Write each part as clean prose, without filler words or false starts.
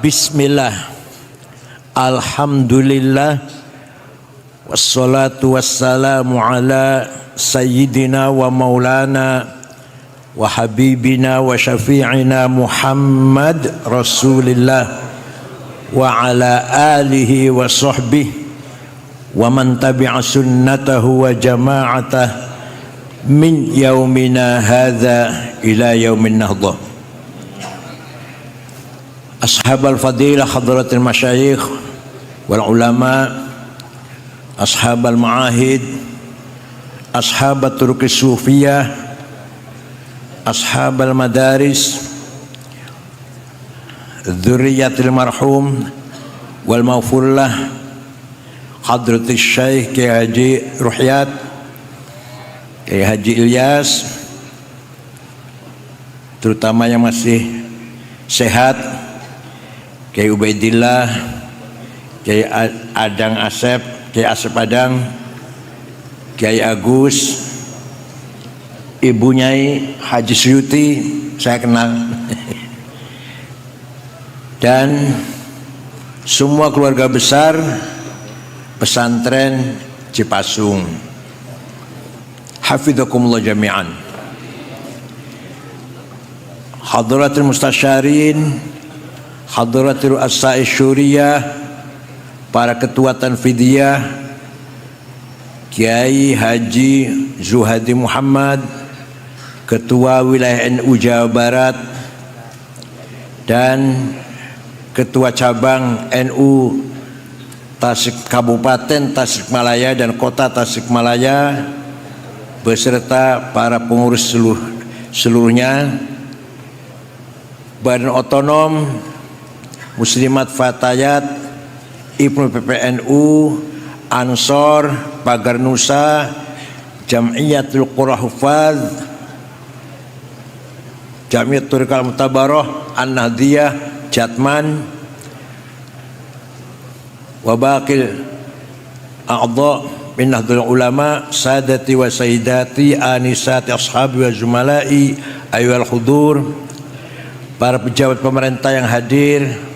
Bismillah, alhamdulillah, wassalatu wassalamu ala sayyidina wa maulana wa habibina wa syafi'ina Muhammad Rasulillah wa ala alihi wa sahbihi wa man tabi'a sunnatahu wa jama'atah min yaumina hadha ila yaumin nahdah. Ashab al-fadilah hadratil masyayikh wal ulama, ashab al-ma'ahid, ashab al-turuq sufiyah, ashab al-madaris, dzurriyyatil marhum wal maghfurlah hadratil syekh Kiai Haji Ruhyat, Kiai Haji Ilyas, terutama yang masih sehat, Kiai Ubaidillah, Kiai Adang Asep, Kiai Asep Adang, Kiai Agus, Ibu Nyai Haji Suyuti, saya kenal, dan semua keluarga besar pesantren Cipasung. Hafidhakumullah jami'an. Hadratul mustasyarin, hadratul as-sa'i syuriyah, para ketua tanfidiyah, Kiai Haji Zuhadi Muhammad, ketua wilayah NU Jawa Barat, dan ketua cabang NU Kabupaten Tasikmalaya dan Kota Tasikmalaya, beserta para pengurus seluruhnya, Badan Otonom Muslimat Fatayat, Ibnu PPNU, Ansor, Pagar Nusa, Jam'iyatul Qura Hufaz, Jamiatul Tariqah Mutabaroh, An-Nahdiyah, Jatman, wa baqil a'dha min Nahdlatul Ulama, sadati wa sayyidati, anisati ashabi wa zumalai, ayyuhal hudur, para pejabat pemerintah yang hadir,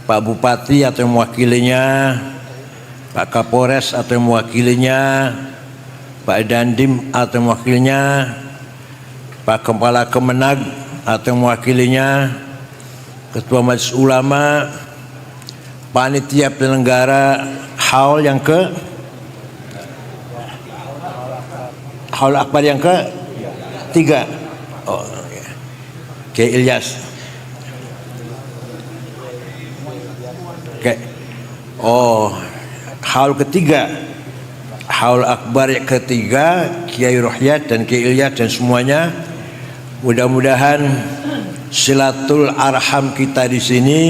Pak Bupati atau yang mewakilinya, Pak Kapolres atau yang mewakilinya, Pak Dandim atau yang mewakilinya, Pak Kepala Kemenag atau yang mewakilinya, Ketua Majelis Ulama, panitia penyelenggara haul akbar yang ke-3. Oh, Kiai Ilyas. Haul ketiga, haul akbar yang ketiga, Kiai Ruhyat dan Kiai Ilyas dan semuanya. Mudah-mudahan silatul arham kita di sini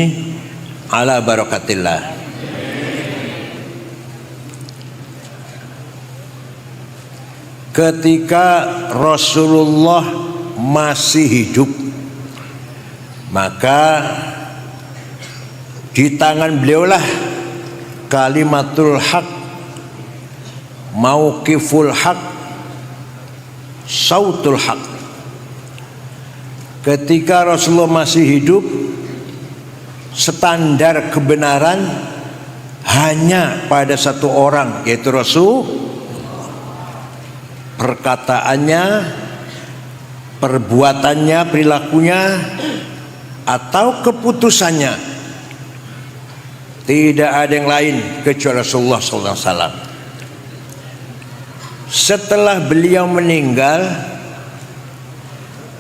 ala barakatillah. Ketika Rasulullah masih hidup, maka di tangan beliaulah kalimatul haq, mauqiful haq, sautul haq. Ketika Rasulullah masih hidup, standar kebenaran hanya pada satu orang, yaitu Rasul. Perkataannya, perbuatannya, perilakunya, atau keputusannya, tidak ada yang lain kecuali Rasulullah SAW. Setelah beliau meninggal,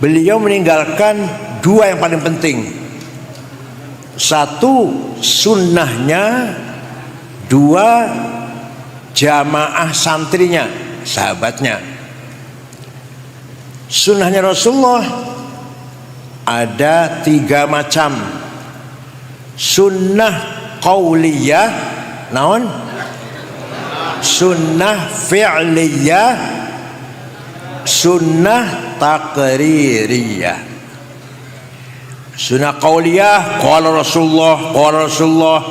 beliau meninggalkan dua yang paling penting. Satu, sunnahnya. Dua, jamaah santrinya, sahabatnya. Sunnahnya Rasulullah ada 3 macam. Sunnah qauliyah, naon? Sunnah fi'liyah, sunnah taqririyah. Sunnah qauliyah, qala Rasulullah.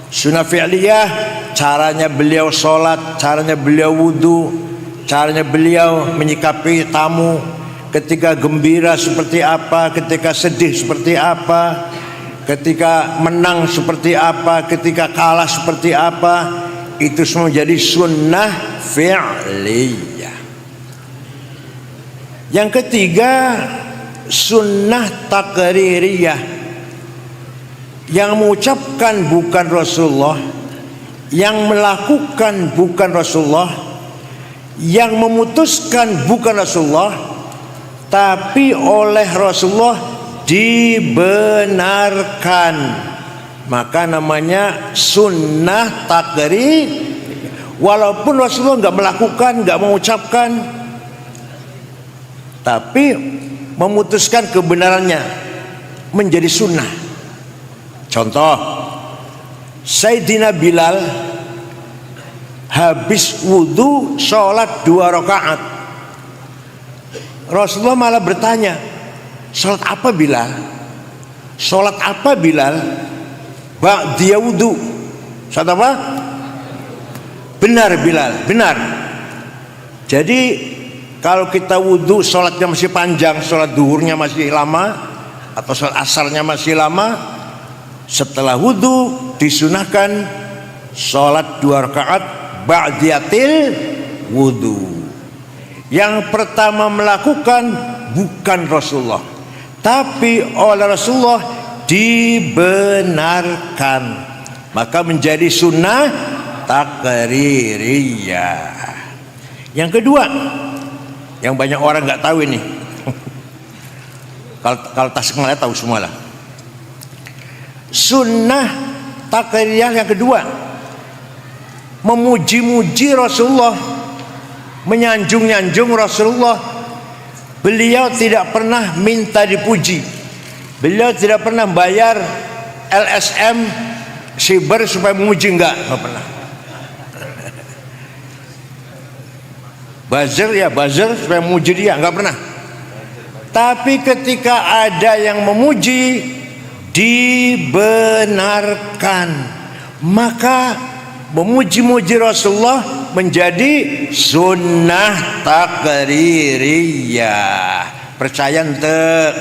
Sunnah fi'liyah, caranya beliau sholat, caranya beliau wudu, caranya beliau menyikapi tamu, ketika gembira seperti apa, ketika sedih seperti apa, ketika menang seperti apa, ketika kalah seperti apa, itu semua jadi sunnah fi'liyah. Yang ketiga, sunnah takririyah. Yang mengucapkan bukan Rasulullah, yang melakukan bukan Rasulullah, yang memutuskan bukan Rasulullah, tapi oleh Rasulullah dibenarkan, maka namanya sunnah takrir. Walaupun Rasulullah nggak melakukan, nggak mengucapkan, tapi memutuskan kebenarannya menjadi sunnah. Contoh, Sayyidina Bilal habis wudhu sholat 2 rakaat. Rasulullah malah bertanya, sholat apa Bilal? Sholat apa Bilal? Dia wudhu. Sholat apa? Benar Bilal, benar. Jadi kalau kita wudhu sholatnya masih panjang, sholat duhurnya masih lama, atau sholat asarnya masih lama, setelah wudhu disunahkan sholat 2 rakaat ba'diyatil wudhu. Yang pertama melakukan bukan Rasulullah, tapi oleh Rasulullah dibenarkan, maka menjadi sunnah takririyah. Yang kedua, yang banyak orang nggak tahu ini, kalau Tasikmalaya tahu semua lah. Sunnah takririyah yang kedua, memuji-muji Rasulullah, menyanjung-nyanjung Rasulullah. Beliau tidak pernah minta dipuji, beliau tidak pernah bayar LSM siber supaya memuji, enggak pernah. Buzzer supaya memuji dia, enggak pernah. Tapi ketika ada yang memuji, dibenarkan, maka memuji-muji Rasulullah menjadi sunnah takririyah. Percaya ente?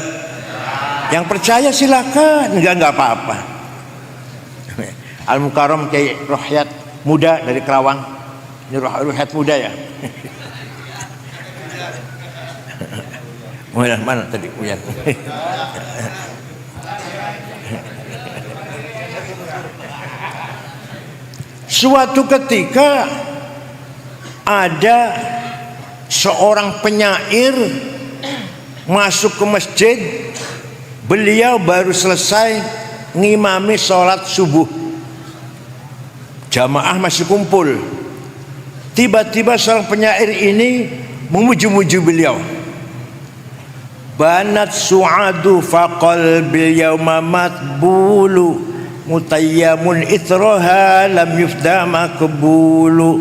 Yang percaya silakan, enggak apa-apa. Al-Mukarram Kiai Ruhyat muda dari Kerawang. Ini Ruhyat muda ya. Mana tadi Uyan? Suatu ketika ada seorang penyair masuk ke masjid. Beliau baru selesai ngimami sholat subuh, jamaah masih kumpul. Tiba-tiba seorang penyair ini memuji-muji beliau. Banat su'adu faqal bil yawma matbulu mutayyamun ithroha lam yufda makbulu.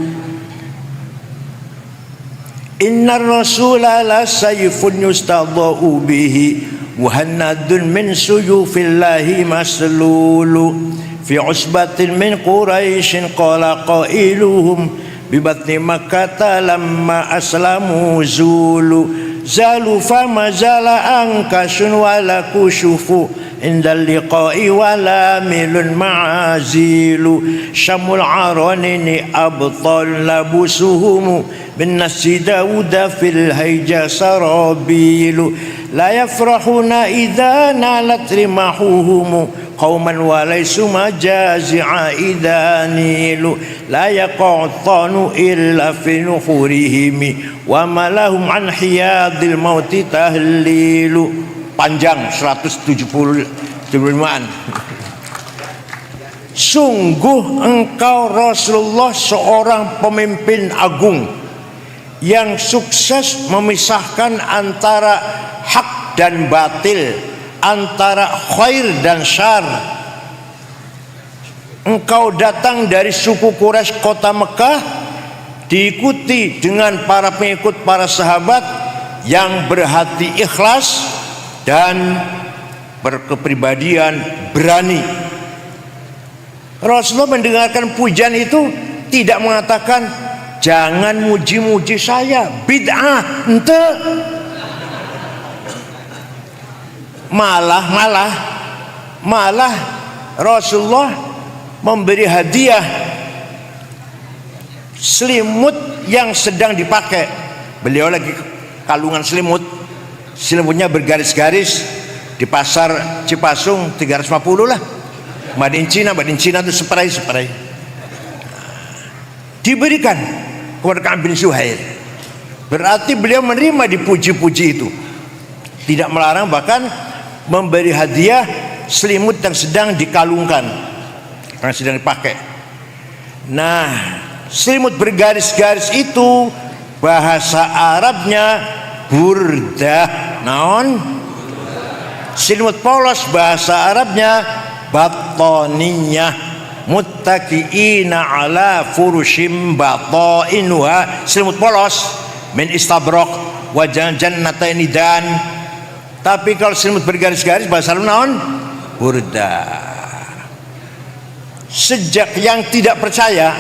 Innar rasula la sayfun yustadha'u bihi muhannadun min suyufillahi maslulu fi usbatin min quraishin qala qailuhum bibatni makkata lamma aslamu zulu zalu fama zala angkashun wala kushufu indal liqa'i wala milun ma'azilu syamul aranini abtal labusuhumu bin nasi dawuda fil hayja sarabilu la yafrahuna idha nalat rimahuhumu qauman walaysu majazi'a idha nilu la yaqa'tanu illa fi nuhurihimi wa malahum an hiyadil mauti tahlilu. Panjang 175-an. Sungguh engkau Rasulullah seorang pemimpin agung yang sukses memisahkan antara hak dan batil, antara khair dan syar. Engkau datang dari suku Quraisy kota Mekah, diikuti dengan para pengikut para sahabat yang berhati ikhlas dan berkepribadian berani. Rasulullah mendengarkan pujian itu tidak mengatakan jangan muji-muji saya, bid'ah, ente. Malah Malah Rasulullah memberi hadiah selimut yang sedang dipakai. Beliau lagi kalungan selimut, selimutnya bergaris-garis, di pasar Cipasung 350 lah, made in China itu spray. Diberikan kepada Ka'ab bin Zuhair. Berarti beliau menerima dipuji-puji itu, tidak melarang, bahkan memberi hadiah selimut yang sedang dikalungkan, yang sedang dipakai. Nah, selimut bergaris-garis itu bahasa Arabnya burdah. Naon? Selimut polos bahasa Arabnya batoniyah. Muttaqiina ala furushim batainuha. Selimut polos min istabraq wa jannataini dan. Tapi kalau selimut bergaris-garis bahasa Arab naon? Burdah. Sejak yang tidak percaya,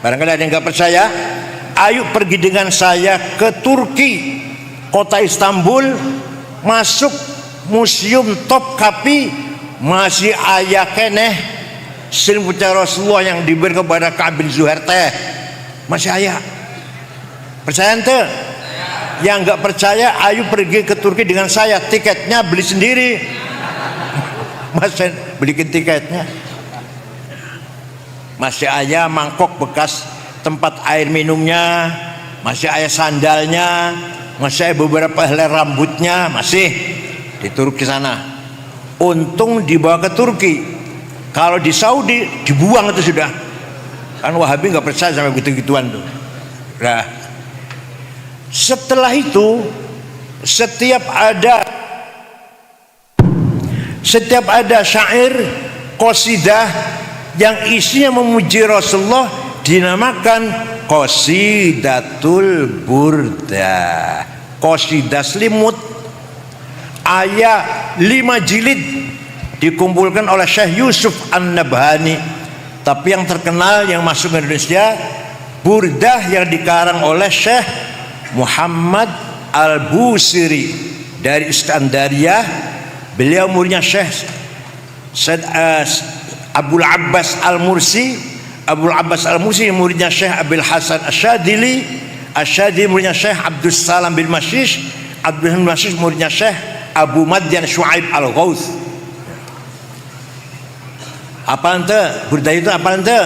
barangkali ada yang nggak percaya, ayo pergi dengan saya ke Turki, kota Istanbul, masuk museum Topkapi, masih ayah keneh selimutnya Rasulullah yang diberi kepada Ka'ab bin Zuhair teh, masih ayah. Percaya ente? Yang nggak percaya, ayo pergi ke Turki dengan saya, tiketnya beli sendiri. Masih belikin tiketnya. Masih ayah mangkok bekas tempat air minumnya, masih ayah sandalnya, masih ayah beberapa helai rambutnya, masih di Turki sana. Untung dibawa ke Turki. Kalau di Saudi dibuang itu sudah. Kan Wahabi nggak percaya sama gitu-gituan tuh. Nah, setelah itu setiap ada syair qasidah yang isinya memuji Rasulullah dinamakan qasidatul burdah, qasidah selimut. Ayat 5 jilid dikumpulkan oleh Syekh Yusuf An-Nabhani. Tapi yang terkenal yang masuk ke Indonesia burdah yang dikarang oleh Syekh Muhammad Al-Busiri dari Iskandaria. Beliau muridnya Syekh Abul Abbas Al-Mursi. Abul Abbas Al-Mursi muridnya Syekh Abil Hasan Asyadili. Asyadili muridnya Syekh Abdul Salam bin Masyish. Abdul Salam bin Masyish muridnya Syekh Abu Madyan Shu'aib Al-Ghauth. Apa ente? Burdah itu apa ente?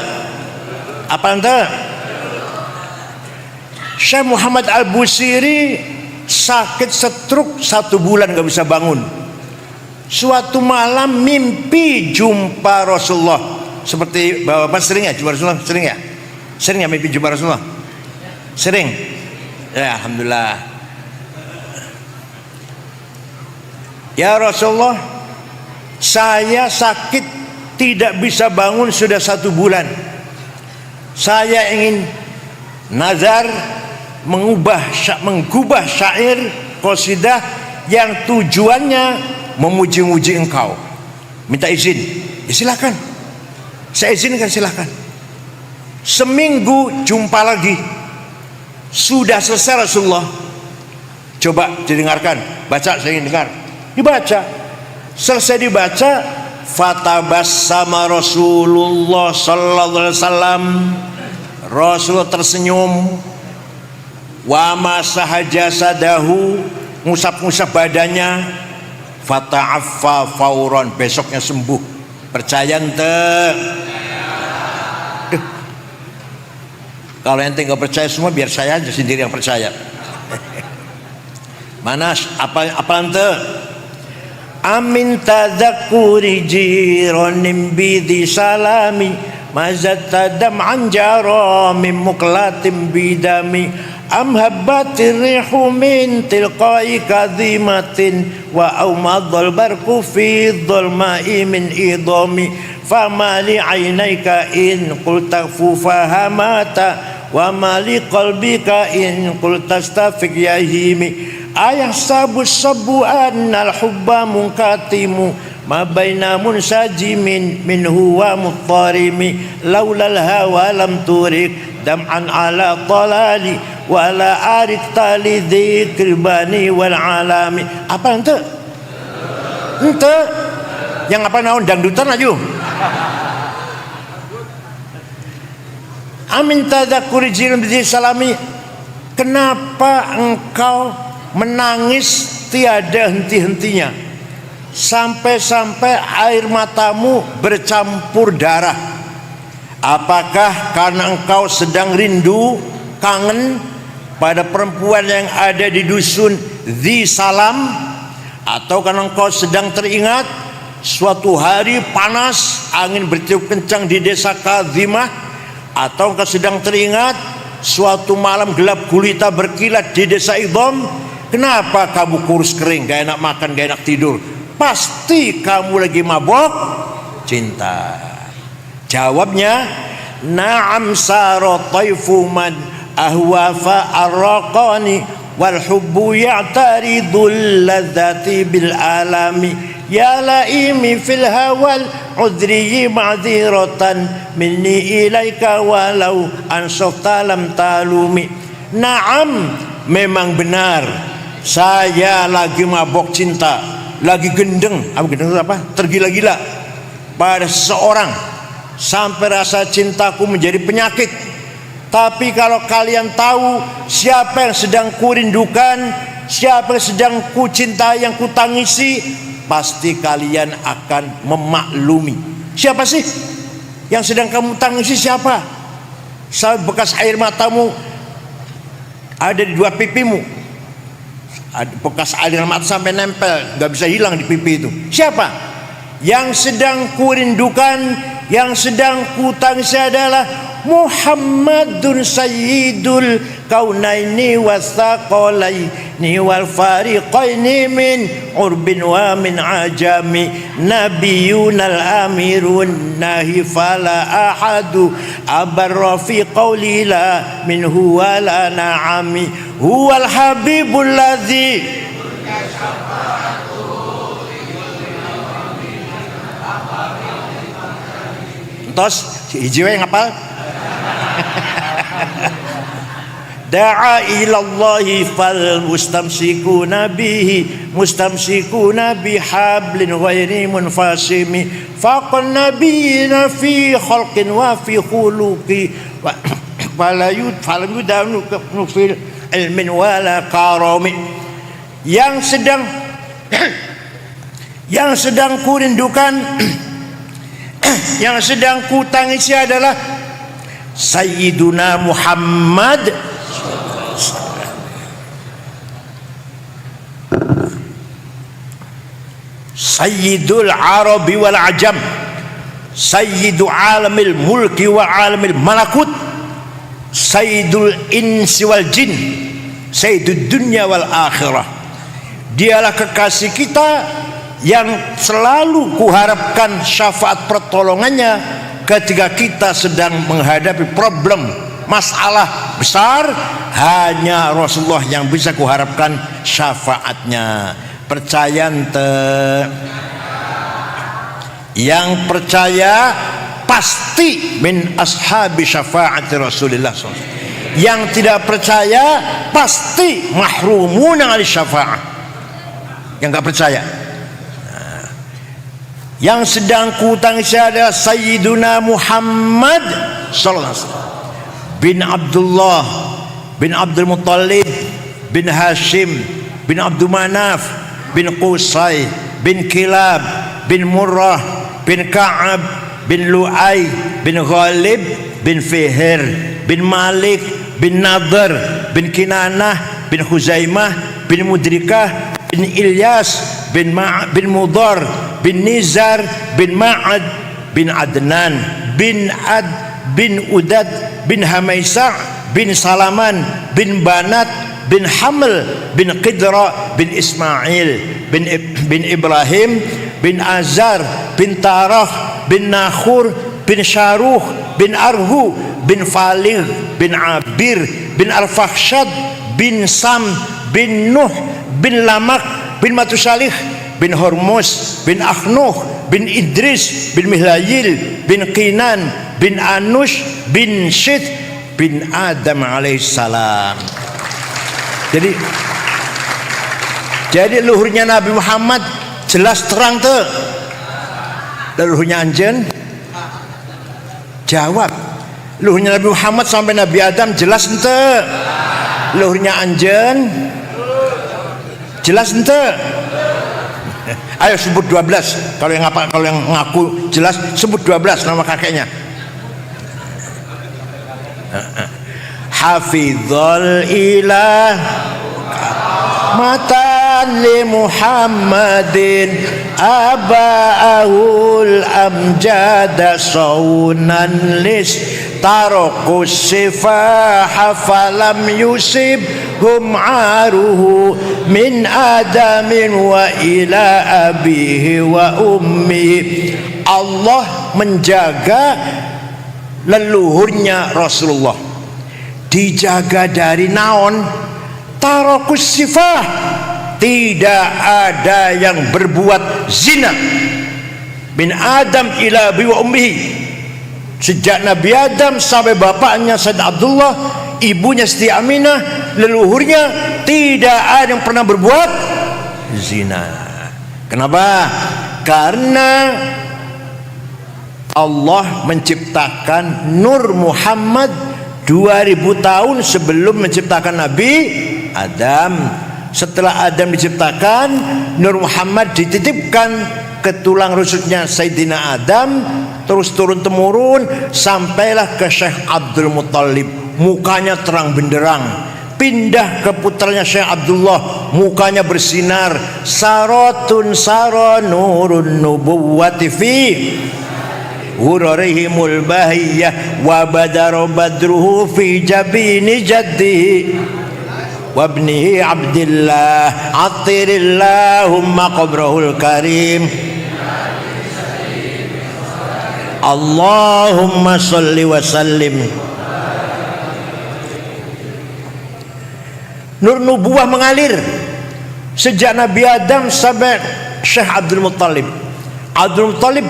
Apa ente? Syekh Muhammad Al-Busiri sakit stroke 1 bulan gak bisa bangun. Suatu malam mimpi jumpa Rasulullah. Seperti bapak sering ya jumpa Rasulullah? Sering ya? Sering ya mimpi jumpa Rasulullah? Sering? Ya alhamdulillah. Ya Rasulullah, saya sakit tidak bisa bangun sudah 1 bulan. Saya ingin nazar mengubah syair qasidah yang tujuannya memuji-muji engkau. Minta izin. Ya silakan. Saya izinkan, silakan. Seminggu jumpa lagi. Sudah selesai Rasulullah. Coba didengarkan. Baca, saya ingin dengar. Dibaca. Selesai dibaca, fatabassama Rasulullah sallallahu alaihi wasallam. Rasulullah tersenyum. Wa masaha jasadahu, ngusap-ngusap badannya. Fata'affa fauron, besoknya sembuh. Percaya ente? Kalau ente nggak percaya semua, biar saya aja sendiri yang percaya. Mana apa ente? Amin tadzakuri jironim bidi salami mazatadam anjaro min muklatim bidami am habbatir rihu min tilqai kadhimatin wa aumadhal barku fi dhulma'i min idami fama li aynayka in qulta fufahamata wa ma li qalbika in qulta astafiq yahimi ayah sabu annal hubba munkatimu ma baina munsajimin minhu wa muttarimi laulal hawa lam turik dam'an ala talali wala arik tali dzikri bani wal alami. Apa ente? Yang apa naon dangdutan aja. Amin tadzakuri jilm bi salami. Kenapa engkau menangis tiada henti-hentinya, sampai-sampai air matamu bercampur darah? Apakah karena engkau sedang rindu, kangen pada perempuan yang ada di dusun Dzi Salam, atau karena engkau sedang teringat suatu hari panas angin bertiup kencang di desa Kadzimah, atau engkau sedang teringat suatu malam gelap gulita berkilat di desa Idham? Kenapa kamu kurus kering, gak enak makan, gak enak tidur? Pasti kamu lagi mabok cinta. Jawabnya, na'am sara taifu man ahwa fa arraqani wal hubbu ya'taridul ladzati bil alami ya laimi fil hawal udri ma'dziratan minni ilaika walau ansafta lam talumi. Naam, memang benar saya lagi mabok cinta, lagi gendeng. Apa gendeng itu apa? Tergila-gila pada seseorang sampai rasa cintaku menjadi penyakit. Tapi kalau kalian tahu siapa yang sedang kurindukan, siapa yang sedang ku cintai, yang ku tangisi, pasti kalian akan memaklumi. Siapa sih yang sedang kamu tangisi? Siapa? Bekas air matamu ada di dua pipimu, bekas air mata sampai nempel, gak bisa hilang di pipi itu. Siapa yang sedang kurindukan, yang sedang ku tangisi adalah Muhammadun sayyidul kaunaini wathaqalaini wal fariqaini min urbin wa min ajami nabiyunal amirun nahi fala ahadu abarra fi qawli la minhu wala na'ami huwal habibul ladzi tos hiji we ngapal. Da'a ilallahi fal mustamsikuna bihi mustamsikuna bihablin ghairi munfasimi faqan nabiyina fi khalqin wa fi khuluqi wala yudanu fil ilmin wala karami. Yang sedang kurindukan, yang sedang ku tangisi adalah Sayyiduna Muhammad Sayyidul Arabi wal Ajam, Sayyidu alamil mulki wa alamil malakut, Sayyidul insi wal jin, Sayyidud dunya wal akhirah. Dialah kekasih kita yang selalu kuharapkan syafaat pertolongannya ketika kita sedang menghadapi problem, masalah besar. Hanya Rasulullah yang bisa kuharapkan syafaatnya. Percaya ente? Yang percaya pasti min ashabi syafaati Rasulullah SAW. Yang tidak percaya pasti mahrumun al syafaat. Yang enggak percaya. Yang sedang kutangisi adalah Sayyiduna Muhammad sallallahu alaihi wasallam bin Abdullah bin Abdul Muttalib bin Hashim bin Abdul Manaf bin Qusay bin Kilab bin Murrah bin Ka'ab bin Lu'ay bin Ghalib bin Fihr bin Malik bin Nadhr bin Kinanah bin Huzaimah bin Mudrikah bin Ilyas bin Mudar bin Nizar bin Ma'ad bin Adnan bin Ad bin Udad bin Hamaisa bin Salaman bin Banat bin Haml bin Qidra bin Ismail bin Ibrahim bin Azar bin Tarah bin Nakhur bin Syaruh bin Arhu bin Faligh bin Abir bin Al-Fakhshad bin Sam bin Nuh bin Lamak bin Matusalih bin Hormuz bin Akhnuh bin Idris bin Mihlayil bin Qinan bin Anush bin Syith bin Adam alaihissalam. Jadi luhurnya Nabi Muhammad jelas terang tuh. leluhurnya anjen? Jawab. Leluhurnya Nabi Muhammad sampai Nabi Adam jelas ente? Leluhurnya anjen? Jelas ente? Ayo sebut 12. Kalau yang ngaku jelas sebut 12 nama kakeknya. Hafizul ilah matan li Muhammadin aba'ahul amjada saunan lis tarokus sifaha falam yusibhum aruhu min adamin wa ila abihi wa ummi. Allah menjaga leluhurnya Rasulullah, dijaga dari naon? Tarokus sifah, tidak ada yang berbuat zina min Adam ila abi wa ummihi, sejak Nabi Adam sampai bapaknya Sayyidina Abdullah, ibunya Siti Aminah, leluhurnya tidak ada yang pernah berbuat zina. Kenapa? Karena Allah menciptakan Nur Muhammad 2000 tahun sebelum menciptakan Nabi Adam. Setelah Adam diciptakan, Nur Muhammad dititipkan ke tulang rusuknya Sayyidina Adam, terus turun temurun sampailah ke Syekh Abdul Muttalib, mukanya terang benderang. Pindah ke putranya Syekh Abdullah, mukanya bersinar. Saratun saranurun nubuwati fi hurarihimul bahiyah wa badara badruhu fi jabini jaddihi wabnihi Abdillah atirillahumma qabrahul karim Allahumma salli wa sallim. Nur nubuah mengalir sejak Nabi Adam sampai Syekh Abdul Muttalib. Abdul Muttalib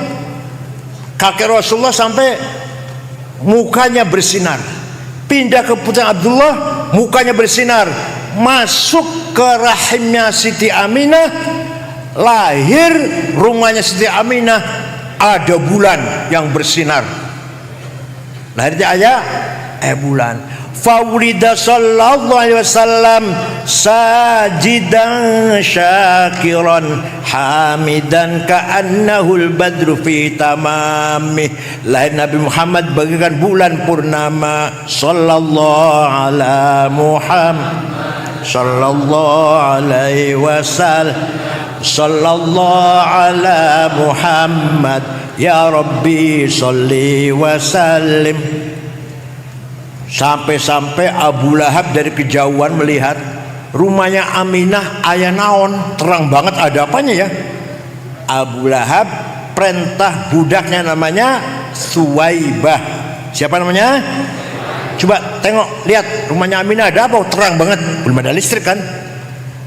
kakek Rasulullah sampai mukanya bersinar. Pindah ke putra Abdullah, mukanya bersinar. Masuk ke rahimnya Siti Aminah, lahir rumahnya Siti Aminah, ada bulan yang bersinar. Lahirnya ayah bulan. Fawlida sallallahu alaihi wasallam sajidan syakiran hamidan ka'annahul badru fi tamamih. Lahir Nabi Muhammad bagaikan bulan purnama. Sallallahu ala Muhammad sallallahu alaihi wasallam sallallahu ala Muhammad ya Rabbi salli wa sallim. Sampai-sampai Abu Lahab dari kejauhan melihat rumahnya Aminah aya naon, terang banget, ada apanya ya? Abu Lahab perintah budaknya namanya Suwaibah. Siapa namanya? Coba tengok, lihat rumahnya Aminah ada apa? Terang banget, belum ada listrik kan?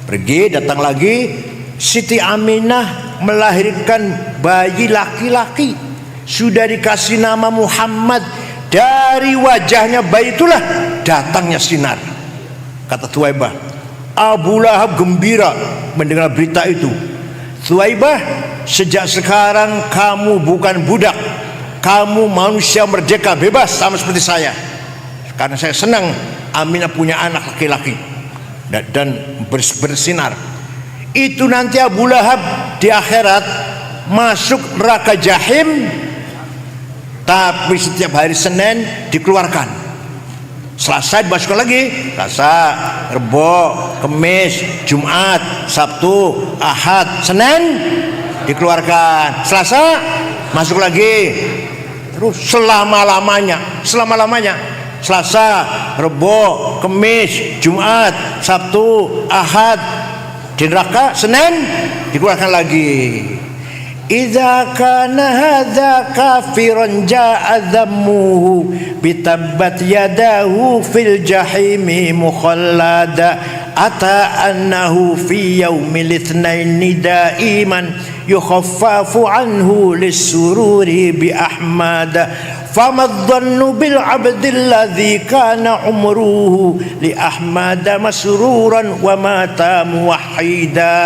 Pergi, datang lagi, Siti Aminah melahirkan bayi laki-laki, sudah dikasih nama Muhammad. Dari wajahnya bayi itulah datangnya sinar. Kata Suwaibah. Abu Lahab gembira mendengar berita itu. Suwaibah, sejak sekarang kamu bukan budak, kamu manusia merdeka bebas sama seperti saya. Karena saya senang Aminah punya anak laki-laki dan bersinar. Itu nanti Abu Lahab di akhirat masuk neraka Jahim, tapi setiap hari Senin dikeluarkan. Selasa dimasukkan lagi. Selasa, Rebo, Kamis, Jumat, Sabtu, Ahad, Senin dikeluarkan. Selasa masuk lagi. Terus selama-lamanya. Selasa, Rebo, Kamis, Jumat, Sabtu, Ahad di neraka. Senin dikeluarkan lagi. Idza kana hadza kafiran ja'a dhammuhu bitabbat yadahu fil jahimi mukhallada ata annahu fi yaumil itsnaini daiman yukhaffafu anhu lisururi bi ahmada fama dhannu bil abdil ladzi kana umruhu li ahmada masruran wa mata muwahhida.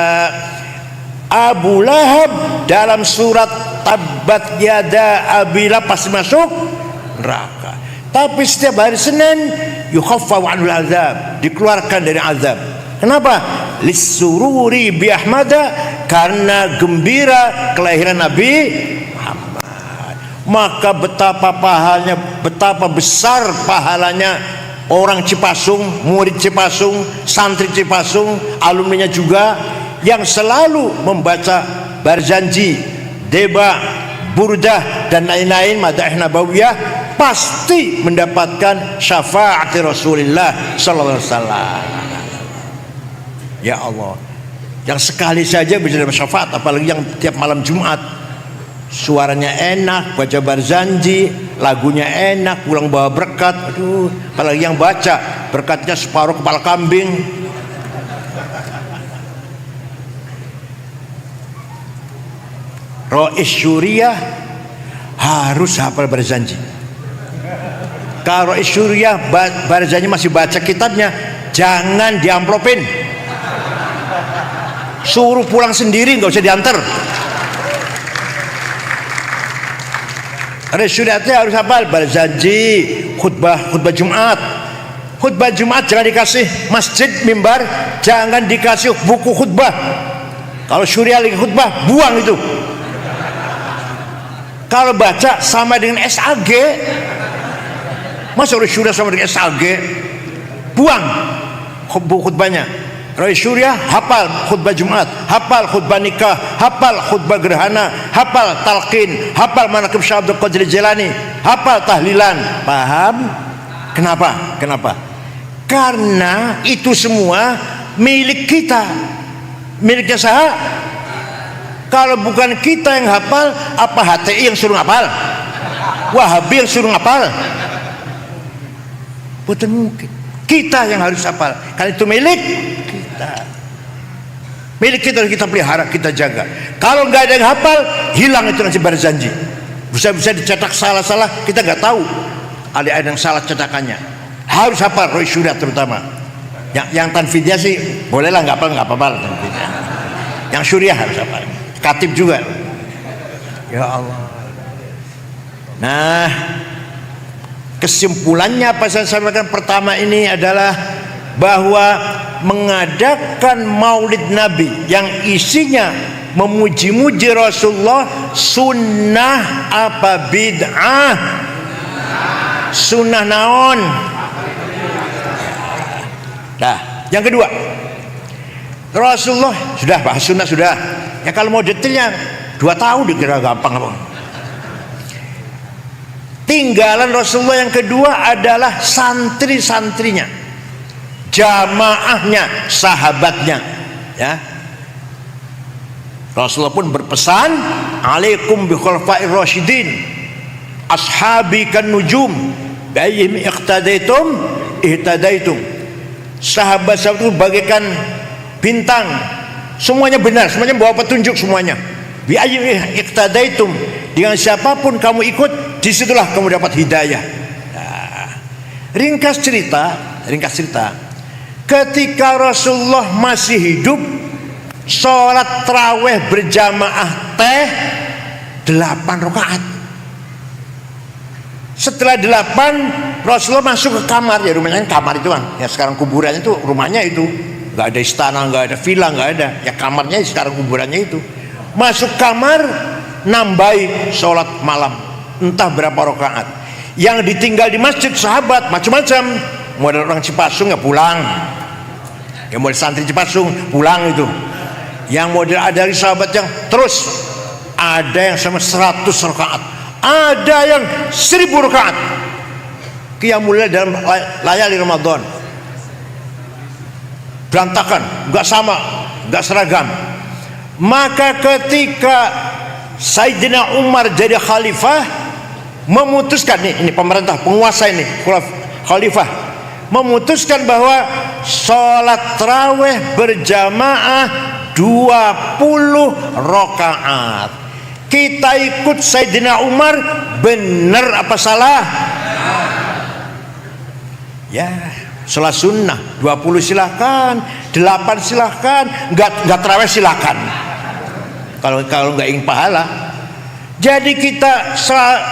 Abu Lahab dalam surat tabat yada abila pasti masuk neraka. Tapi setiap hari Senin yukhaffafu anul azab, dikeluarkan dari azab. Kenapa? Lisururi bi Ahmada, karena gembira kelahiran Nabi Muhammad. Maka betapa pahalanya, betapa besar pahalanya orang Cipasung, murid Cipasung, santri Cipasung, alumninya juga yang selalu membaca Barzanji, Deba, Burdah dan lain-lain madaih nabawiyah, pasti mendapatkan syafaat Rasulullah sallallahu alaihi wasallam. Ya Allah, yang sekali saja bisa dapat syafaat, apalagi yang tiap malam Jumat suaranya enak, baca Barzanji, lagunya enak, pulang bawa berkat. Aduh, apalagi yang baca berkatnya separuh kepala kambing. Rois Syuriah harus hafal Barzanji. Kalau Rois Syuriah Barzanji masih baca kitabnya, jangan diamplopin, suruh pulang sendiri, nggak usah diantar. Rois Syuriah harus hafal Barzanji, khutbah Jumat. Khutbah Jumat jangan dikasih masjid mimbar, jangan dikasih buku khutbah. Kalau Syuriah lagi khutbah, buang itu. Kalau baca sama dengan SAG, masa Rois Syuriah sama dengan SAG? Buang buku khutbahnya. Rois Syuriah hafal khutbah Jumat, hafal khutbah nikah, hafal khutbah gerhana, hafal talqin, hafal manaqib Syekh Abdul Qadir Jilani, hafal tahlilan. Paham? Kenapa? Kenapa? Karena itu semua milik kita. Miliknya saya. Kalau bukan kita yang hafal, apa HTI yang suruh hafal? Wahabi yang suruh hafal? Bukan mungkin. Kita yang harus hafal, karena itu milik kita. Milik kita, kita pelihara, kita jaga. Kalau nggak ada yang hafal, hilang itu nanti Barzanji. Bisa-bisa dicetak salah-salah, kita nggak tahu. Ada yang salah cetakannya. Harus hafal, Rois Syuriah terutama. Yang tanfidnya sih bolehlah nggak apa-apa. Yang Syuriah harus hafal. Katib juga. Ya Allah. Nah, kesimpulannya apa saya sampaikan pertama ini adalah bahwa mengadakan Maulid Nabi yang isinya memuji-muji Rasulullah sunnah apa bid'ah? Sunnah naon? Nah, yang kedua, Rasulullah sudah bahas sunnah sudah. Ya kalau mau detailnya 2 tahun dikira gampang apa? Tinggalan Rasulullah yang kedua adalah santri-santrinya, jamaahnya, sahabatnya. Ya, Rasulullah pun berpesan, alaikum bi khulafa'ir rasyidin, ashabi kan nujum, bayyim iqtadaitum ihtadaitum. Sahabat-sahabat itu bagaikan bintang, semuanya benar, semuanya bawa petunjuk semuanya. Bi ayyim iqtadaitum, dengan siapapun kamu ikut, disitulah kamu dapat hidayah. Nah, ringkas cerita, ketika Rasulullah masih hidup, sholat tarawih berjamaah 8 rakaat. Setelah 8, Rasulullah masuk ke kamar, ya rumahnya kamar itu kan, ya sekarang kuburannya itu rumahnya itu, nggak ada istana, nggak ada villa, nggak ada, ya kamarnya sekarang kuburannya itu. Masuk kamar, nambahi sholat malam, entah berapa rakaat. Yang ditinggal di masjid sahabat macam-macam, model orang Cipasung ya pulang, yang model santri Cipasung pulang itu. Yang model ada dari sahabat yang terus, ada yang sama 100 rakaat, ada yang 1000 rakaat. Qiyamul lail dalam layali Ramadan berantakan, nggak sama, nggak seragam. Maka ketika Sayyidina Umar jadi khalifah, memutuskan ini pemerintah, penguasa ini, khalifah, memutuskan bahwa sholat tarawih berjamaah 20 rakaat. Kita ikut Sayyidina Umar, benar apa salah? Ya, sholat sunnah 20 silahkan, 8 silahkan, nggak tarawih silahkan. Kalau nggak ingin pahala, Jadi kita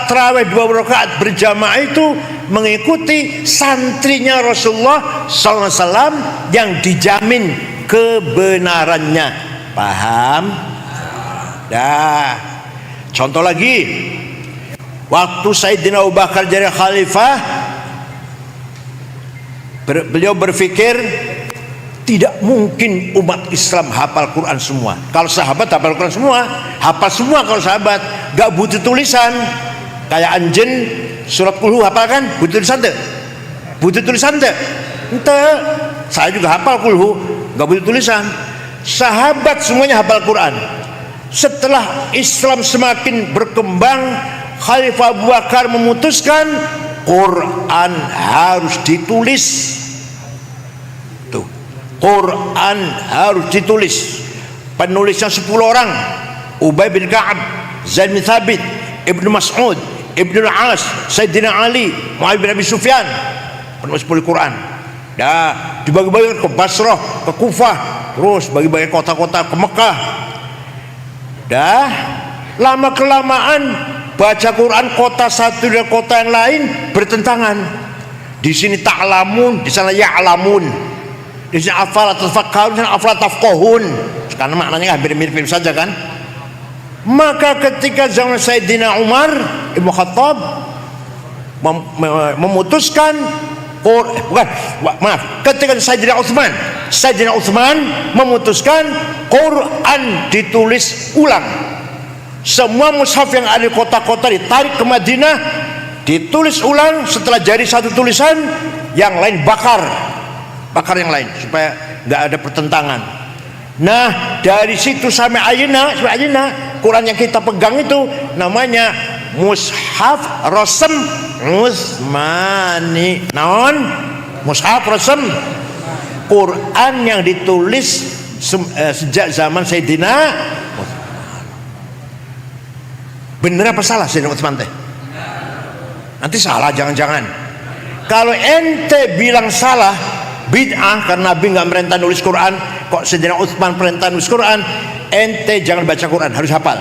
tarawih 2 rakaat berjamaah itu mengikuti santrinya Rasulullah SAW yang dijamin kebenarannya. Paham? Dah. Contoh lagi, waktu Sayyidina Abu Bakar jadi khalifah, beliau berpikir tidak mungkin umat Islam hafal Quran semua. Kalau sahabat hafal Quran semua, hafal semua kalau sahabat, gak butuh tulisan. Kayak anjen surat kulhu hafal kan? Butuh tulisan tuh? Butuh tulisan tuh? Ente, saya juga hafal kulhu, gak butuh tulisan. Sahabat semuanya hafal Quran. Setelah Islam semakin berkembang, Khalifah Abu Bakar memutuskan Quran harus ditulis. Tuh, Quran harus ditulis. Penulisnya 10 orang: Ubay bin Ka'ab, Zaid bin Thabit, Ibnu Mas'ud, Ibnu Al-As, Sayyidina Ali, Muawiyah bin Abi Sufyan. Penulis Quran. Dah dibagi-bagi ke Basrah, ke Kufah, terus bagi-bagi kota-kota, ke Mekah. Dah lama kelamaan baca Quran kota satu dan kota yang lain bertentangan. Di sini ta'lamun, di sana ya'lamun. Di sini afala tafakkarun, di sana afala tafqahun. Karena maknanya hampir mirip-mirip saja kan. Maka ketika zaman Sayyidina Umar Ibn Khattab memutuskan ketika Sayyidina Utsman memutuskan Quran ditulis ulang. Semua mushaf yang ada di kota-kota ditarik ke Madinah, ditulis ulang. Setelah jadi satu tulisan, yang lain bakar yang lain supaya nggak ada pertentangan. Nah, dari situ sampai ayeuna Quran yang kita pegang itu namanya Mushaf Rasem Utsmani. Naon? Mushaf Rasem, Quran yang ditulis sejak zaman Sayyidina. Bener apa salah Sayyidina Utsman teh? Nanti salah jangan-jangan. Kalau ente bilang salah, bid'ah karena Nabi nggak merintah nulis Quran, kok Sayyidina Utsman perintah nulis Quran, ente jangan baca Quran, harus hafal.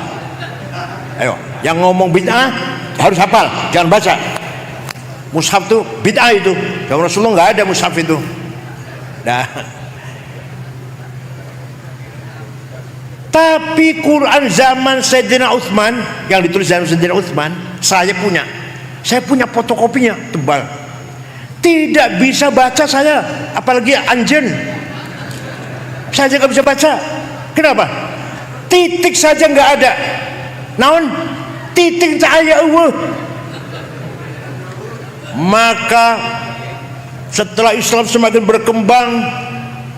Ayo, yang ngomong bid'ah harus hafal, jangan baca. Mushaf tuh bid'ah itu. Zaman Rasulullah nggak ada mushaf itu. Nah, tapi Quran zaman Sayyidina Utsman yang ditulis zaman Sayyidina Utsman, saya punya fotokopinya tebal. Tidak bisa baca saya, apalagi anjen. Saya nggak bisa baca. Kenapa? Titik saja nggak ada. Naon? Titik cahaya Allah. Maka setelah Islam semakin berkembang,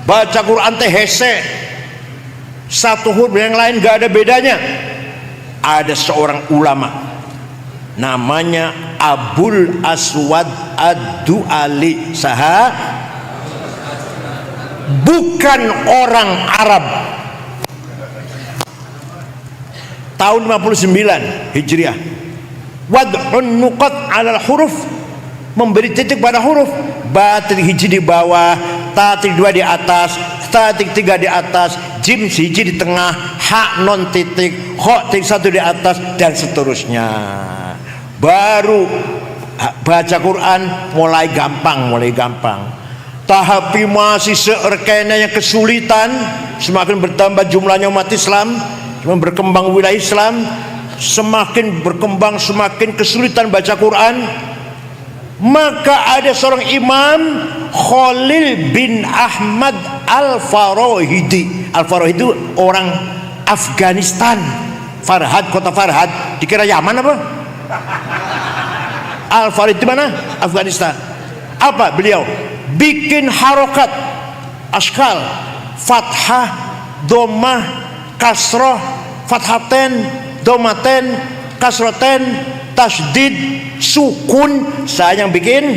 baca Quran teh hese. Satu huruf yang lain nggak ada bedanya. Ada seorang ulama namanya Abul Aswad Ad-Du'ali, saha bukan orang Arab. Tahun 59 Hijriah. Wad'un nuqat 'alal huruf, memberi titik pada huruf. Ba titik hiji di bawah, ta titik 2 di atas, ta titik 3 di atas, jim siji di tengah, ha non titik, kho titik 1 di atas, dan seterusnya. Baru baca Quran mulai gampang. Tapi masih seerkenanya kesulitan. Semakin bertambah jumlahnya umat Islam, semakin berkembang wilayah Islam, semakin berkembang, semakin kesulitan baca Quran. Maka ada seorang imam, Khalil bin Ahmad Al-Farahidi. Al-Farahidi itu orang Afghanistan. Farhad, kota Farhad, dikira Yaman apa? Al-Farahidi mana? Afghanistan. Apa beliau? Bikin harokat askal, fathah, domah, kasroh, fathaten, domaten, kasroten, tasdid, sukun. Saya yang bikin.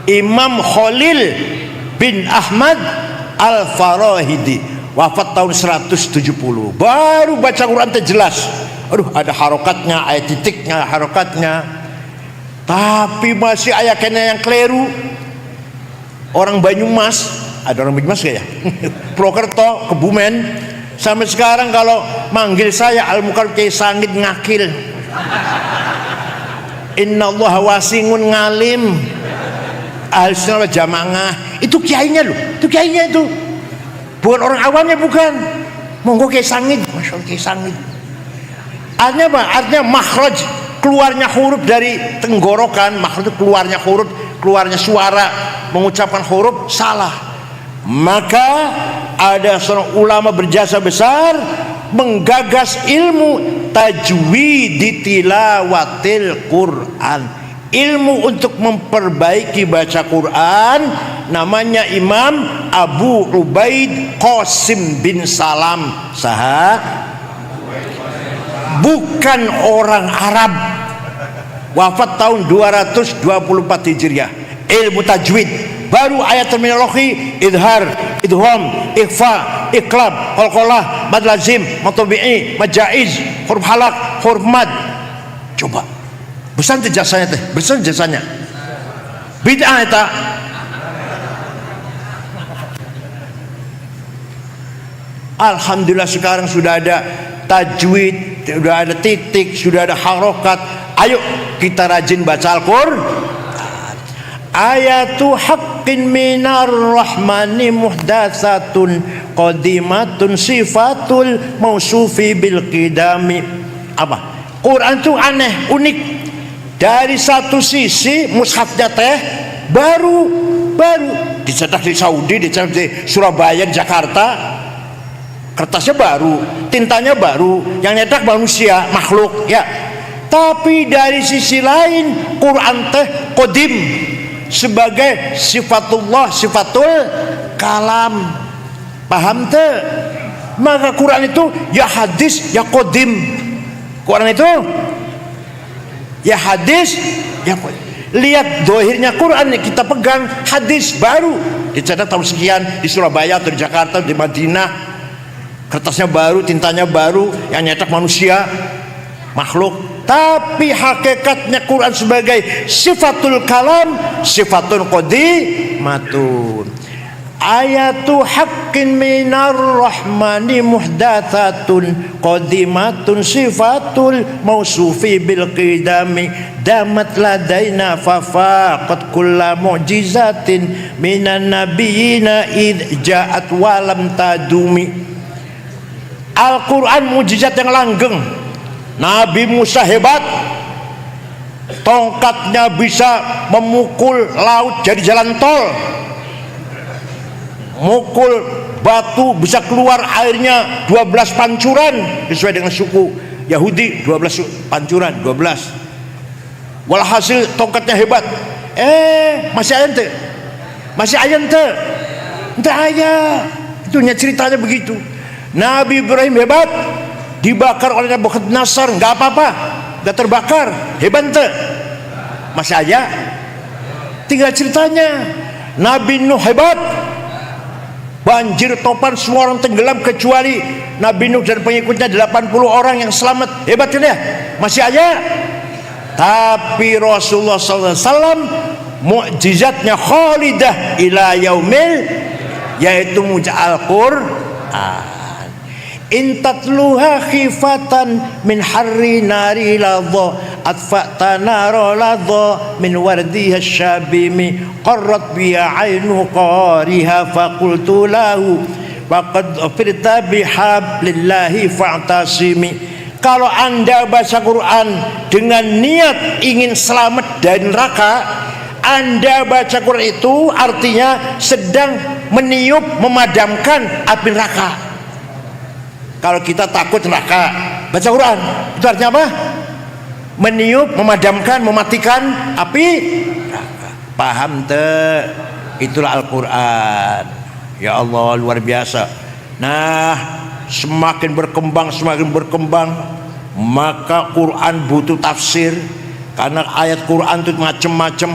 Imam Khalil bin Ahmad Al-Farahidi, wafat tahun 170. Baru baca Quran jelas. Aduh, ada harokatnya, ada titiknya, harokatnya. Tapi masih ayah kena yang keliru. Orang Banyumas, ada orang Banyumas gak ya? Purwokerto, Kebumen, Sampai sekarang kalau manggil saya Al-Mukarram Kiai Sangid ngakil. Innallaha wasingun ngalim. Ahlussunnah wal Jamaah. Itu kiainya loh. Itu kiainya itu. Bukan orang awamnya, bukan. Monggo Kiai Sangid, Masya Allah Kiai Sangid. Artinya apa? Artinya makhraj, keluarnya huruf dari tenggorokan. Makhraj itu keluarnya huruf, keluarnya suara, mengucapkan huruf salah. Maka ada seorang ulama berjasa besar menggagas ilmu tajwid tilawatil Quran, ilmu untuk memperbaiki baca Quran. Namanya Imam Abu Ubaid Qasim bin Salam. Saha? Bukan orang Arab. Wafat tahun 224 Hijriah. Ilmu tajwid, baru ayat terminologi, idhar, idham, ikhfa, iqlab, qalqalah, mad lazim, matobi'i, majaiz, huruf halak, huruf mad. Coba besar jasanya teh, besar jasanya. Bid'ah eta. Alhamdulillah sekarang sudah ada tajwid, sudah ada titik, sudah ada harokat. Ayo kita rajin baca Al-Qur'an. Ayatu haqqin minar rahmani muhdatsatun qadimatun sifatul mausufi bil qidami. Apa? Quran itu aneh, unik. Dari satu sisi mushafnya teh baru dicetak di Saudi, dicetak di Surabaya, di Jakarta. Kertasnya baru, tintanya baru, yang nyetak manusia, makhluk ya. Tapi dari sisi lain Quran teh qadim, sebagai sifatullah, sifatul kalam. Paham teh? Maka Quran itu ya hadis ya qadim. Quran itu ya hadis ya qadim. Lihat dohirnya Quran yang kita pegang, hadis baru dicetak tahun sekian di Surabaya atau di Jakarta, di Madinah. Kertasnya baru, tintanya baru, yang nyetak manusia, makhluk. Tapi hakikatnya Quran sebagai sifatul kalam, sifatul qadimatun. Ayatu haqqin minar rahmani muhdatsatun qadimatun sifatul mausufi bil qidami damat ladaina fafaqat kulla mu'jizatin minan nabiyina id ja'at walam tadumi. Al-Quran mujizat yang langgeng. Nabi Musa hebat, tongkatnya bisa memukul laut jadi jalan tol, mukul batu bisa keluar airnya 12 pancuran sesuai dengan suku Yahudi. 12 pancuran, 12. Walhasil tongkatnya hebat. Masih ayam teh, masih ayam teh, entah ayah. Itunya ceritanya begitu. Nabi Ibrahim hebat, dibakar oleh Nabukadnezar, nggak apa-apa, nggak terbakar, hebat teh, masih aja. Tinggal ceritanya. Nabi Nuh hebat, banjir topan semua orang tenggelam kecuali Nabi Nuh dan pengikutnya 80 orang yang selamat. Hebat kan ya? Masih aja. Tapi Rasulullah SAW mukjizatnya khalidah ila yaumil, yaitu mujizat Al-Qur'an. Intatluha khifatan min harri nari ladha atfa'ta nara ladha min wardiha syabimi qarrat biya ainu qariha faqultu lahu faqad firta bihablillahi fa'tasimi. Kalau anda baca Quran dengan niat ingin selamat dari neraka, anda baca Quran itu artinya sedang meniup, memadamkan api neraka. Kalau kita takut neraka, baca Quran itu artinya apa? Meniup, memadamkan, mematikan api neraka. Paham teh? Itulah Al-Quran. Ya Allah, luar biasa. Nah, semakin berkembang, maka Quran butuh tafsir. Karena ayat Quran itu macam-macam.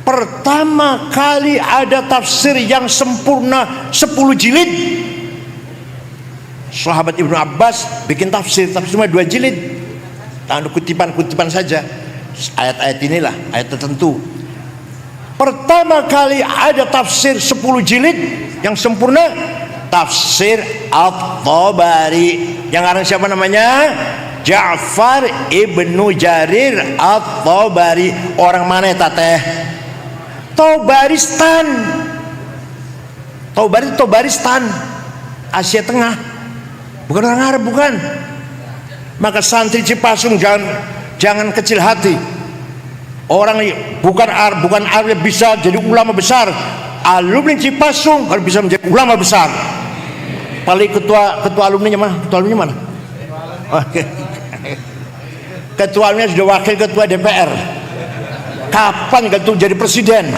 Pertama kali ada tafsir yang sempurna 10 jilid. Sahabat Ibnu Abbas bikin tafsir cuma 2 jilid. Tangan kutipan-kutipan saja. Ayat-ayat inilah, ayat tertentu. Pertama kali ada tafsir 10 jilid yang sempurna tafsir At-Tabari. Yang ngarang siapa namanya? Ja'far ibnu Jarir At-Tabari. Orang mana ya teh? Tabaristan. Tabaristan, Asia Tengah. Bukan orang Arab, bukan. Maka santri Cipasung jangan kecil hati. Orang bukan Arab bisa jadi ulama besar. Alumni Cipasung kalau bisa menjadi ulama besar. Paling ketua alumninya mana? Ketua alumninya mana? Oke. Ketua alumninya sudah wakil ketua DPR. Kapan ketua jadi presiden?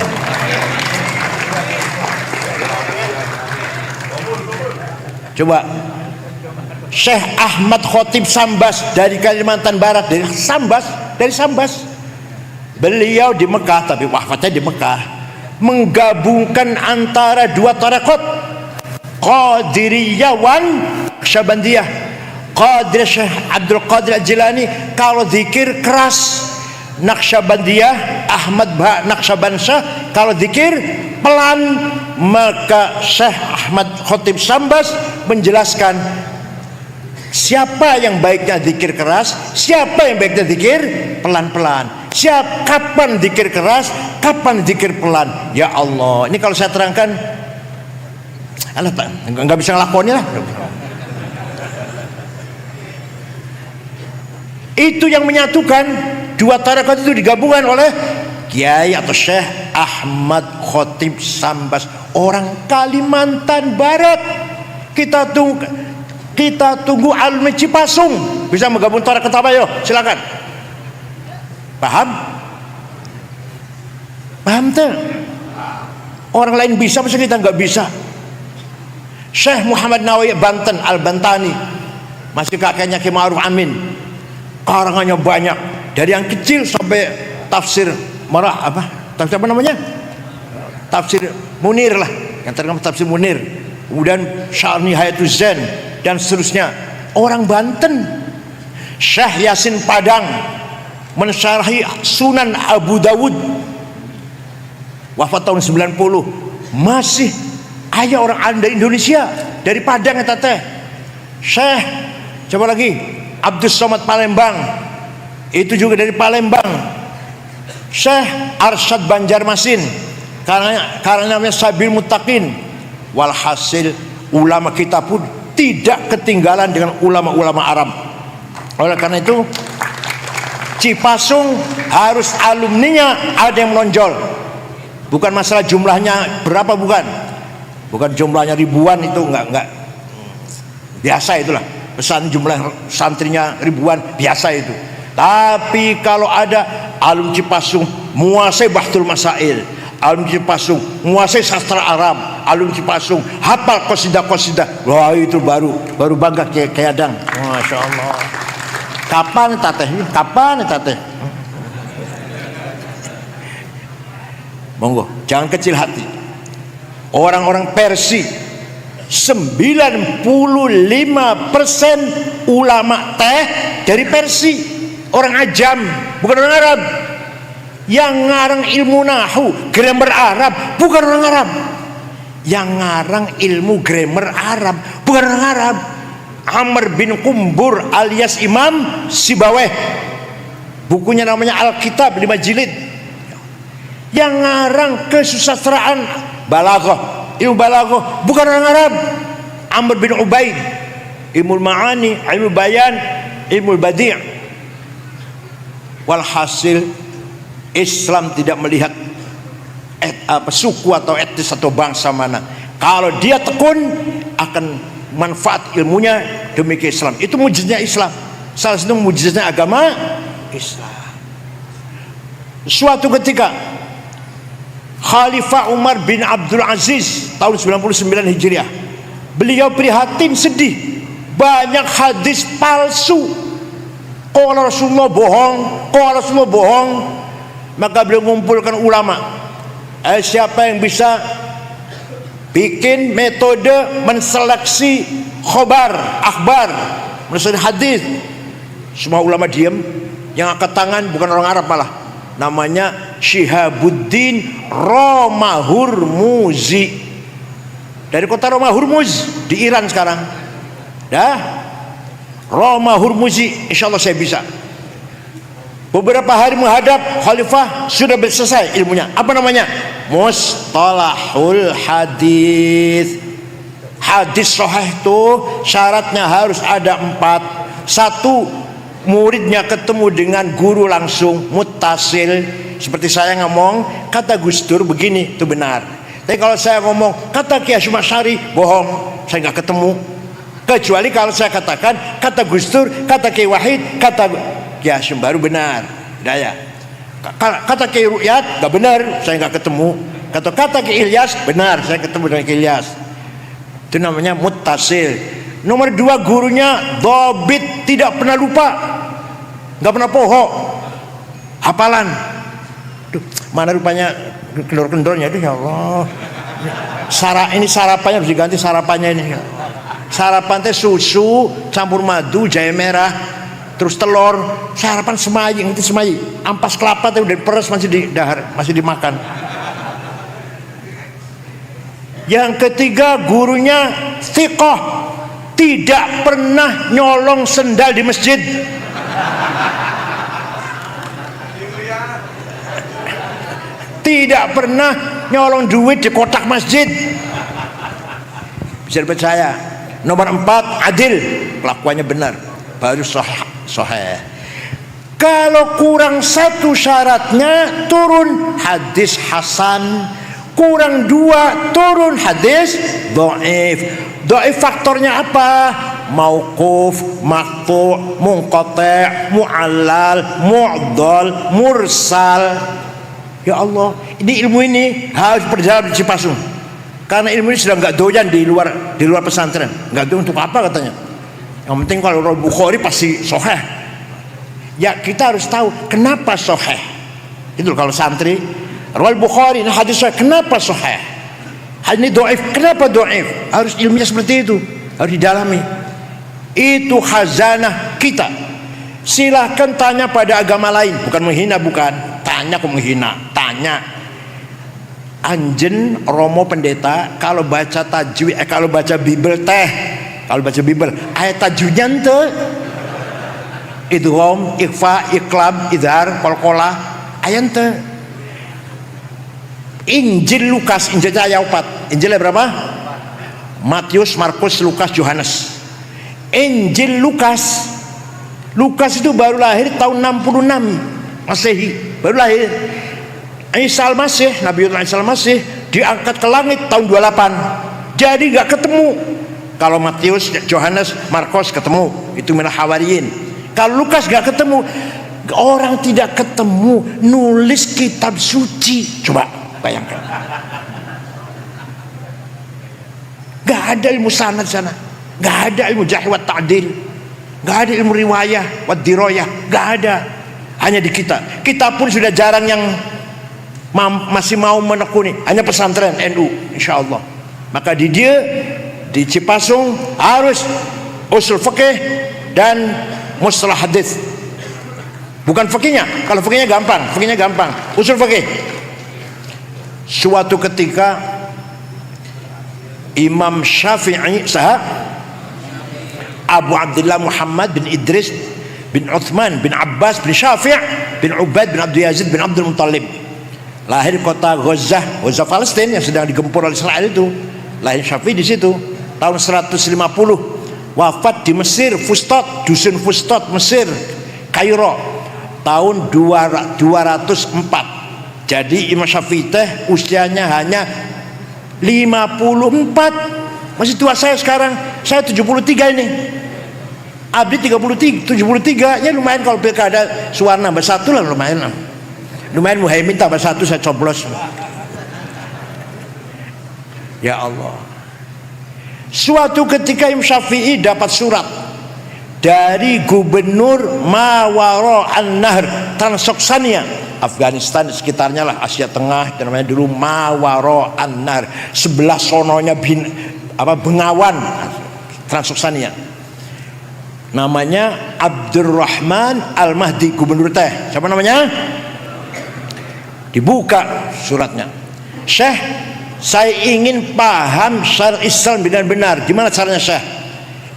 Coba Syekh Ahmad Khotib Sambas dari Kalimantan Barat, dari Sambas. Beliau di Mekah, tapi wafatnya di Mekah, menggabungkan antara dua tarekat, Qadiriyah wan Naqsyabandiyah. Qadir Syekh Abdul Qadir Al-Jilani kalau zikir keras, Naqsyabandiyah Ahmad Naqsyabansyah kalau zikir pelan. Maka Syekh Ahmad Khotib Sambas menjelaskan siapa yang baiknya zikir keras, siapa yang baiknya zikir pelan-pelan, kapan zikir keras, kapan zikir pelan. Ya Allah, ini kalau saya terangkan nggak bisa ngelakonnya lah. Itu yang menyatukan dua tarekat itu digabungkan oleh Kiai atau Syekh Ahmad Khotib Sambas, orang Kalimantan Barat. Kita tunggu alumni Cipasung bisa menggabung tarekat apa, yo silakan. Paham tuh? Orang lain bisa, masa kita nggak bisa? Syekh Muhammad Nawawi Banten Al-Bantani, masih kakeknya Ki Ma'ruf Amin, karangannya banyak, dari yang kecil sampai tafsir tafsir apa namanya? Tafsir Munir lah, yang terkenal tafsir Munir. Kemudian Syarh Nihayatul Zain dan seterusnya. Orang Banten. Syekh Yasin Padang mensyarahi Sunan Abu Dawud, wafat tahun 90. Masih ada orang dari Indonesia, dari Padang ya teh. Syekh coba lagi Abdus Somad Palembang, itu juga dari Palembang. Syekh Arsyad Banjarmasin, karena namanya Sabil Muttaqin. Walhasil ulama kita pun tidak ketinggalan dengan ulama-ulama Arab. Oleh karena itu Cipasung harus alumninya ada yang menonjol. Bukan masalah jumlahnya berapa, bukan jumlahnya ribuan, itu enggak biasa, itulah pesan jumlah santrinya ribuan biasa itu. Tapi kalau ada alumni Cipasung menguasai Bahtul Masail, alumni Cipasung menguasai sastra Arab, alumni Cipasung hafal qasidah-qasidah, wah itu baru bangga kayak Adang. Masya Allah. Kapan tateh? Monggo, jangan kecil hati. Orang-orang Persia 95% ulama teh dari Persia, orang Ajam, bukan orang Arab. Yang ngarang ilmu nahu, grammar Arab, bukan orang Arab. Yang ngarang ilmu grammar Arab, bukan orang Arab. Amr bin Kumbur alias Imam Sibaweh, bukunya namanya Alkitab 5 jilid. Yang ngarang kesusastraan balaghah, ilmu balaghah, bukan orang Arab. Amr bin Ubaid, ilmu ma'ani, ilmu bayan, ilmu badi'. Walhasil Islam tidak melihat suku atau etnis atau bangsa mana. Kalau dia tekun akan manfaat ilmunya demi Islam. Itu mujizatnya Islam. Salah satu mujizatnya agama Islam. Suatu ketika Khalifah Umar bin Abdul Aziz tahun 99 Hijriah, beliau prihatin, sedih, banyak hadis palsu. Qala Rasulullah bohong. Maka beliau mengumpulkan ulama. Siapa yang bisa bikin metode menseleksi akhbar, menseleksi hadis? Semua ulama diam. Yang angkat tangan bukan orang Arab malah, namanya Syihabuddin Romahurmuzi. dari kota Roma Hurmuz di Iran sekarang. Dah, Roma Hurmuzi, insya Allah saya bisa. Beberapa hari menghadap khalifah sudah selesai ilmunya. Apa namanya? Mustalahul hadis. Hadis sahih itu syaratnya harus ada 4. 1, muridnya ketemu dengan guru langsung, muttasil. Seperti saya ngomong, kata Gus Dur begini, itu benar. Tapi kalau saya ngomong kata Ki Hasyim Asy'ari, bohong, saya nggak ketemu. Kecuali kalau saya katakan kata Gus Dur, kata Ki Wahid, kata Ki Hasyim, baru benar. Daya. Kata Ki Ru'yat nggak benar, saya nggak ketemu. Kata Ki Ilyas benar, saya ketemu dengan Ki Ilyas. Itu namanya muttasil. Nomor 2, gurunya dhabit, tidak pernah lupa, nggak pernah poho, hafalan. Duh, mana rupanya kendor-kendornya itu, ya Allah. Ini sarapannya harus diganti, sarapannya ini. Sarapan teh susu campur madu, jahe merah, terus telur. Sarapan semayi, ngerti semayi? Ampas kelapa teh udah diperes, masih di dahar, masih dimakan. Yang ketiga, gurunya thiqah, tidak pernah nyolong sendal di masjid. Tidak pernah nyolong duit di kotak masjid. Bisa dipercaya. Nomor 4, adil, kelakuannya benar, baru sahih. Kalau kurang 1 syaratnya, turun hadis hasan. Kurang 2, turun hadis dhaif. Dhaif faktornya apa? Mauquf, maqtu', munqati', mu'allal, mu'dhal, mursal. Ya Allah, ini ilmu ini harus berjalan di Cipasung. Karena ilmu ini sudah nggak doyan di luar pesantren. Nggak doyan untuk apa katanya. Yang penting kalau Rawal Bukhari pasti sahih. Ya kita harus tahu kenapa sahih. Itu kalau santri, Rawal Bukhari ini hadis sahih, kenapa sahih? Ini dhaif, kenapa dhaif? Harus ilmunya seperti itu, harus didalami. Itu khazanah kita. Silahkan tanya pada agama lain, bukan menghina, bukan. Tanya kok menghina, tanya. Anjen Romo pendeta kalau baca tajwid, kalau baca Bible teh, kalau baca Bible ayat tajwidnya ente idgham, ikhfa, iqlab, idhar, qalqalah, ayat ente. Injil Lukas, Injilnya ayat 4. Injilnya berapa? Matius, Markus, Lukas, Yohanes. Injil Lukas itu baru lahir tahun 66 Masehi, baru lahir. Isa al-Masih, Nabiullah Isa al-Masih diangkat ke langit tahun 28. Jadi nggak ketemu. Kalau Matius, Yohanes, Markus ketemu, itu minal hawariyin. Kalau Lukas nggak ketemu. Orang tidak ketemu nulis kitab suci, coba bayangkan. Nggak ada ilmu sanad sana, nggak ada ilmu jarh wa ta'dil, nggak ada ilmu riwayah wa diroyah, nggak ada. Hanya di kita pun sudah jarang yang masih mau menekuni, hanya pesantren NU insyaallah. Maka di Cipasung harus usul fikih dan mustalah hadis. Bukan fikihnya, kalau fikihnya gampang, usul fikih. Suatu ketika Imam Syafi'i Abu Abdullah Muhammad bin Idris bin Uthman bin Abbas bin Syafi' bin Ubaid bin Abdul Yazid bin Abdul Muttalib, lahir Kota Gaza Palestina yang sedang digempur oleh Israel itu. Lahir Syafi'i di situ tahun 150, wafat di Mesir, Fustat, dusun Fustat, Mesir, Kairo tahun 204. Jadi Imam Syafi'i teh usianya hanya 54, masih tua saya sekarang. Saya 73 ini, Abdi 73 ya lumayan. Kalau pilkada Suwarna bersatu lah lumayan Muhaimin tambah 1 saya coblos. Ya Allah. Suatu ketika Imam Syafi'i dapat surat dari gubernur Mawara an-Nahr, Transoksania, Afghanistan sekitarnya lah, Asia Tengah, namanya dulu Mawara an-Nahr, sebelah sononya Bengawan, Transoksania. Namanya Abdurrahman Al-Mahdi, gubernur teh. Siapa namanya? Dibuka suratnya. Syekh, saya ingin paham syariat Islam benar-benar. Gimana caranya Syekh?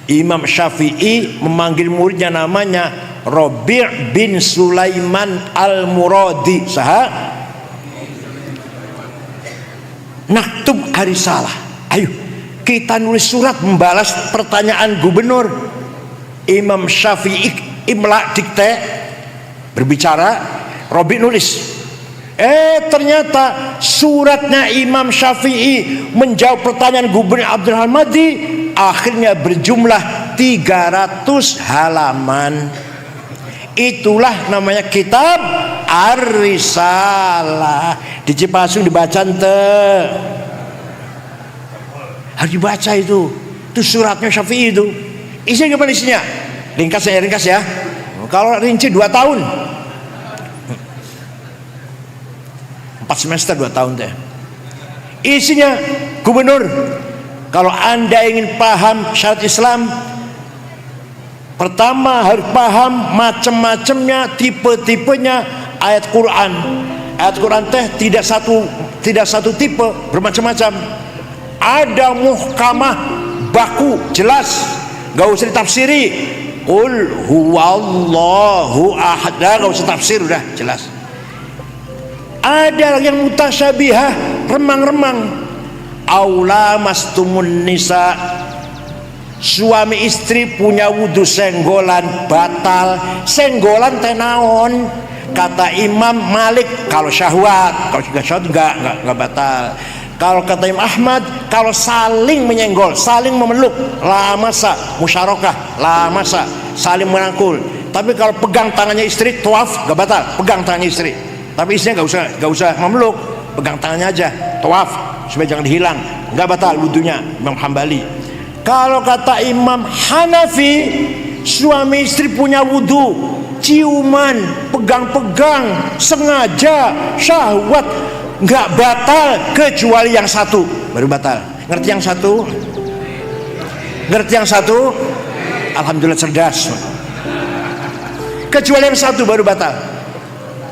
Imam Syafi'i memanggil muridnya namanya Rabi' bin Sulaiman Al-Muradi. Saha? Naktub arisalah. Ayo kita nulis surat membalas pertanyaan gubernur. Imam Syafi'i imla dikte berbicara, Rabi' nulis. Ternyata suratnya Imam Syafi'i menjawab pertanyaan Gubernur Abdul Hamadi akhirnya berjumlah 300 halaman. Itulah namanya kitab Ar-Risalah. Di Cipasung dibaca ente. Harus dibaca itu. Itu suratnya Syafi'i itu. Isinya gimana isinya? Ringkas ya. Kalau rinci 2 tahun. 4 semester 2 tahun deh. Isinya gubernur, kalau Anda ingin paham syariat Islam, pertama harus paham macam-macamnya, tipe-tipenya ayat Quran. Ayat Quran teh tidak satu tipe, bermacam-macam. Ada muhkamah, baku, jelas, gak usah ditafsiri. Qul huwallahu ahad, gak usah tafsir, udah jelas. Ada yang mutasyabihah, remang-remang. Aula mastumun nisa, suami istri punya wudu senggolan batal. Senggolan tenaon, kata Imam Malik kalau syahwat, kalau juga syahwat enggak batal. Kalau kata Imam Ahmad, kalau saling menyenggol, saling memeluk, la masa, musyarakah, la masa, saling merangkul. Tapi kalau pegang tangannya istri, tawaf enggak batal, pegang tangannya istri. Tapi istrinya gak usah memeluk, pegang tangannya aja, tawaf supaya jangan hilang, nggak batal wudunya. Imam Hambali. Kalau kata Imam Hanafi, suami istri punya wudu, ciuman, pegang-pegang, sengaja, syahwat, nggak batal kecuali yang satu, baru batal. Ngerti yang satu? Ngerti yang satu? Alhamdulillah cerdas. Kecuali yang satu baru batal.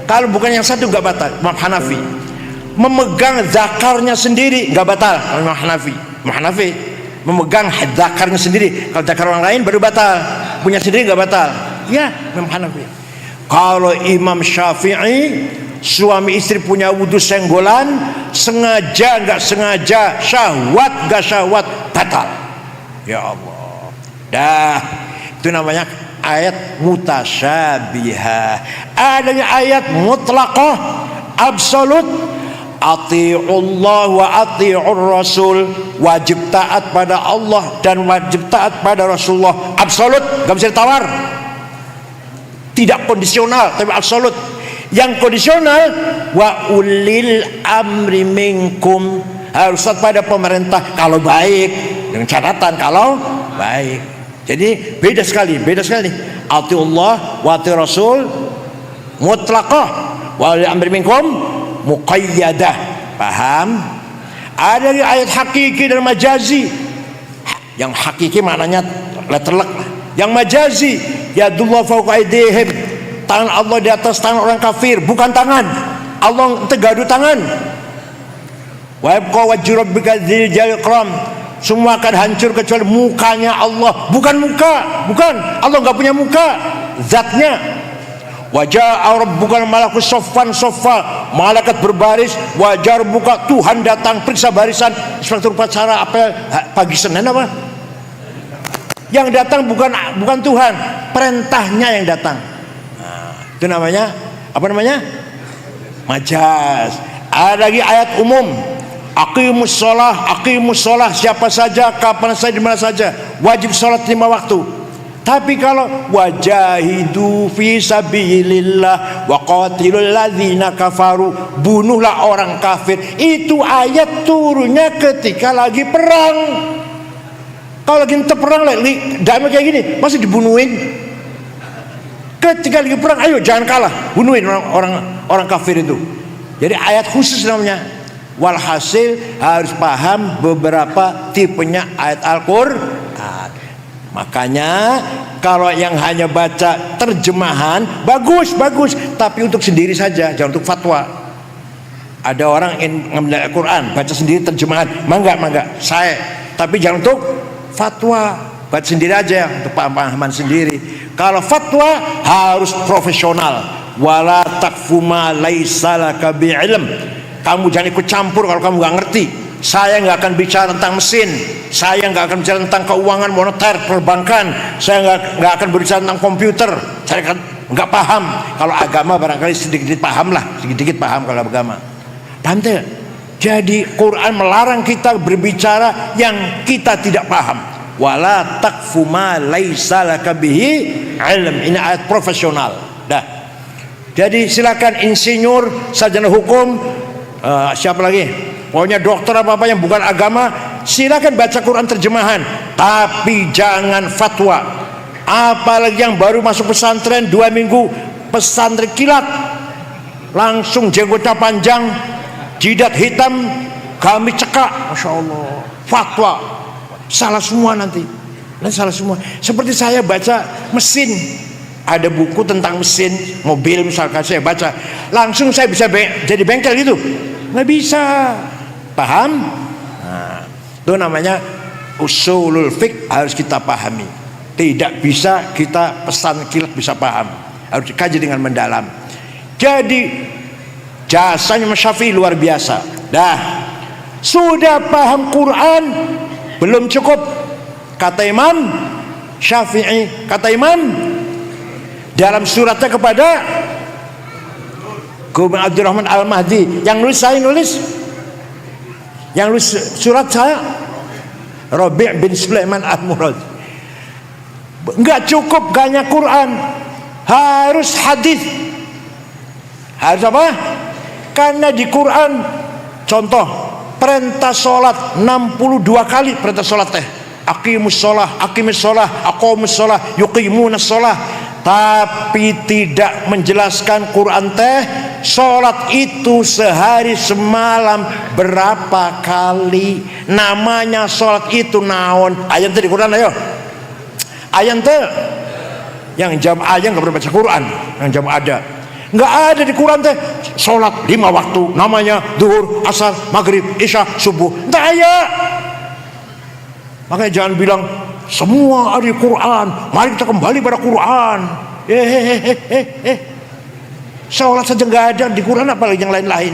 Kalau bukan yang satu nggak batal. Imam Hanafi memegang zakarnya sendiri nggak batal. Imam Hanafi memegang zakarnya sendiri. Kalau zakar orang lain baru batal, punya sendiri nggak batal. Ya, Imam Hanafi. Kalau Imam Syafi'i, suami istri punya wudu senggolan, sengaja nggak sengaja, syahwat nggak syahwat, batal. Ya Allah. Dah, itu namanya ayat mutasyabihah. Adanya ayat mutlaqah, absolut. Ati'ullah wa ati'ur rasul, wajib taat pada Allah dan wajib taat pada Rasulullah, absolut, gak bisa ditawar. Tidak kondisional tapi absolut. Yang kondisional, wa ulil amri minkum, harus taat pada pemerintah kalau baik, dengan catatan kalau baik. Jadi beda sekali. Atiullah wa ati Rasul mutlaqah, wa li amri minkum muqayyadah. Paham? Ada ayat hakiki dan majazi. Yang hakiki maknanya letterlek. Yang majazi, yadullah fawqa aydihim, tangan Allah di atas tangan orang kafir, bukan tangan. Allah tegadu tangan. Wa yabqa wajhu rabbika dzil jalali ikram, semua akan hancur kecuali mukanya Allah. Bukan muka, bukan. Allah nggak punya muka, zatnya. Wajah rabbuka malaku soffan soffa, malaikat berbaris. Wajah rabbuka, Tuhan datang periksa barisan seperti upacara apa pagi Senin apa? Yang datang bukan Tuhan, perintahnya yang datang. Nah, itu namanya apa namanya? Majaz. Ada lagi ayat umum. Aqimus sholah, siapa saja, kapan saja, di mana saja, wajib sholat 5 waktu. Tapi kalau wajahidu fi sabilillah wa qatilul ladzina kafaru, bunuhlah orang kafir, itu ayat turunnya ketika lagi perang. Kalau lagi perang, lagi damai kayak gini, masih dibunuhin. Ketika lagi perang, ayo jangan kalah, bunuhin orang kafir itu. Jadi ayat khusus namanya. Walhasil harus paham beberapa tipenya ayat Al-Quran. Makanya kalau yang hanya baca terjemahan bagus, tapi untuk sendiri saja, jangan untuk fatwa. Ada orang ingin mengambil Al-Quran, baca sendiri terjemahan, mangga saya. Tapi jangan untuk fatwa, baca sendiri aja untuk pemahaman sendiri. Kalau fatwa harus profesional. Wala taqfu ma laisa laka bi'ilm. Kamu jangan ikut campur kalau kamu nggak ngerti. Saya nggak akan bicara tentang mesin, saya nggak akan bicara tentang keuangan moneter perbankan, saya nggak akan berbicara tentang komputer. Saya kan nggak paham. Kalau agama barangkali sedikit paham lah, sedikit paham kalau agama. Paham tidak? Jadi Quran melarang kita berbicara yang kita tidak paham. Wala taqfu ma laisa laka bihi ilm. Ini ayat profesional. Dah. Jadi silakan insinyur, sarjana hukum, siapa lagi? Pokoknya dokter apa yang bukan agama, silakan baca Quran terjemahan, tapi jangan fatwa. Apalagi yang baru masuk pesantren 2 minggu, pesantren kilat, langsung jenggotnya panjang, jidat hitam, kami cekak, masya Allah, fatwa, salah semua nanti salah semua. Seperti saya baca mesin, ada buku tentang mesin mobil misalkan, saya baca, langsung saya bisa jadi bengkel gitu? Nggak bisa. Paham? Nah, itu namanya usulul fiqh, harus kita pahami. Tidak bisa kita pesan kilat bisa paham, harus dikaji dengan mendalam. Jadi jasanya Imam Syafi'i luar biasa. Dah, sudah paham Quran belum cukup, kata Imam Syafi'i, kata Imam dalam suratnya kepada Gubernur Abdurrahman Al-Mahdi, yang nulis saya nulis, yang nulis surat saya Rabi' bin Sulaiman Al-Murad. Enggak cukup hanya Quran, harus hadis. Harus apa? Karena di Quran, contoh perintah sholat 62 kali perintah sholat teh. Aqimus sholah, aqimus sholah, aqamus sholah, yuqimunas sholah. Tapi tidak menjelaskan Quran teh sholat itu sehari semalam berapa kali, namanya sholat itu naon. Ayat tadi Quran, ayo ayat teh yang jam aja nggak pernah baca Quran, yang jam ada nggak ada di Quran teh sholat 5 waktu, namanya duhur, asar, maghrib, isya, subuh, nggak ada. Makanya jangan bilang semua ada di Quran, mari kita kembali pada Quran. Sholat saja nggak ada di Quran, apalagi yang lain-lain.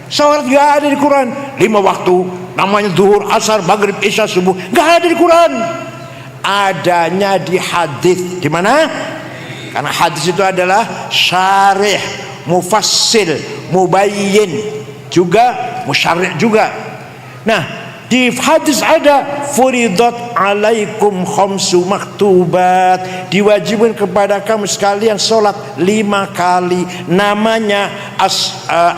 Sholat nggak ada di Quran, 5 waktu, namanya duhur, asar, maghrib, isya, subuh, nggak ada di Quran. Adanya di hadis. Di mana? Karena hadis itu adalah syarih, mufassil, mubayyin, juga musyarih juga. Nah, di hadis ada furidat alaikum khamsu maktubat, diwajibkan kepada kamu sekalian sholat 5 kali, namanya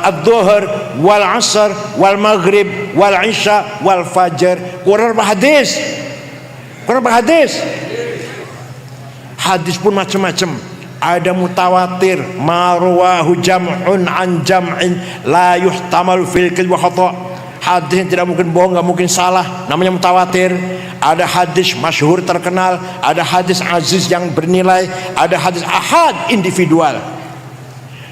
ad-dhuhr wal asr wal maghrib wal isya wal fajr. Quran apa hadis? Quran apa hadis? Hadis pun macam-macam. Ada mutawatir, marwahu jam'un an jam'in la yuhtamalu fil kadhib wa khata'. Hadis yang tidak mungkin bohong, nggak mungkin salah, namanya mutawatir. Ada hadis masyhur terkenal, ada hadis aziz yang bernilai, ada hadis ahad individual.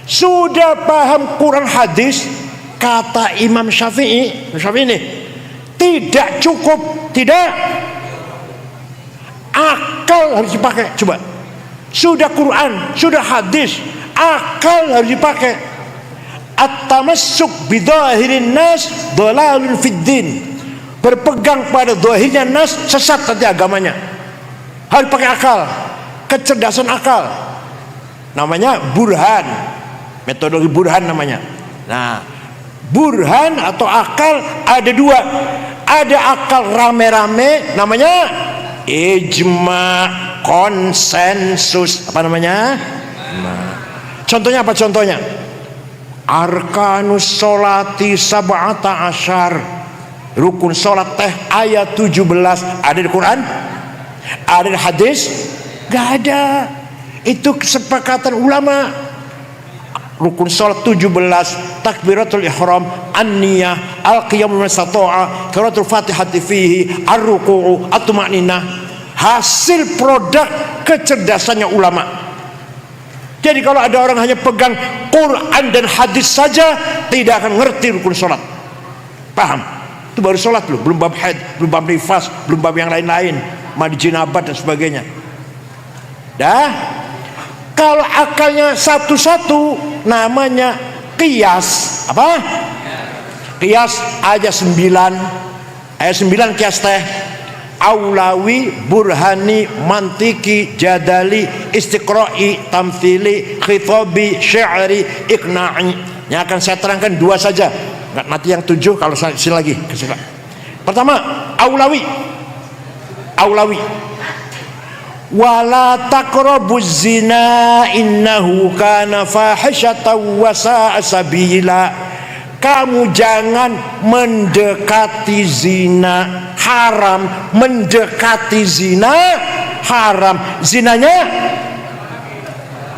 Sudah paham Quran hadis, kata Imam Syafi'i, ini tidak cukup, tidak, akal harus dipakai. Coba, sudah Quran, sudah hadis, akal harus dipakai. At-tamassuk bidhahirin nas dhalalun fid din. Berpegang pada zahirnya nas, sesat nanti agamanya. Harus pakai akal, kecerdasan akal. Namanya burhan. Metodologi burhan namanya. Nah, burhan atau akal ada 2. Ada akal rame-rame, namanya ijma, konsensus. Apa namanya? Nah, contohnya apa contohnya? Arkanus sholati sab'ata asyar, rukun sholat teh ayat 17. Ada di Quran? Ada di hadis? Gak ada. Itu kesepakatan ulama. Rukun sholat 17, takbiratul ihram, an-niyah, al-qiyam min sata'a, qiraatul fatihati fihi, ar-ruku'u, at-tuma'ninah. Hasil produk kecerdasannya ulama. Jadi kalau ada orang hanya pegang Quran dan hadis saja, tidak akan ngerti rukun sholat. Paham? Itu baru sholat loh, belum bab haid, belum bab nifas, belum bab yang lain-lain, mandi jinabat dan sebagainya. Dah, kalau akalnya satu-satu namanya qiyas. Apa? Qiyas ayat 9 qiyas teh aulawi, burhani, mantiki, jadali, istiqra'i, tamthili, khitabi, syi'ri, iqna'i. Yang akan saya terangkan 2 saja. Nanti yang 7 kalau sini lagi. Pertama, aulawi. Wala taqrabuz zina innahu kana fahisyatan wa sa'a sabila. Kamu jangan mendekati zina, haram. Mendekati zina haram, zinanya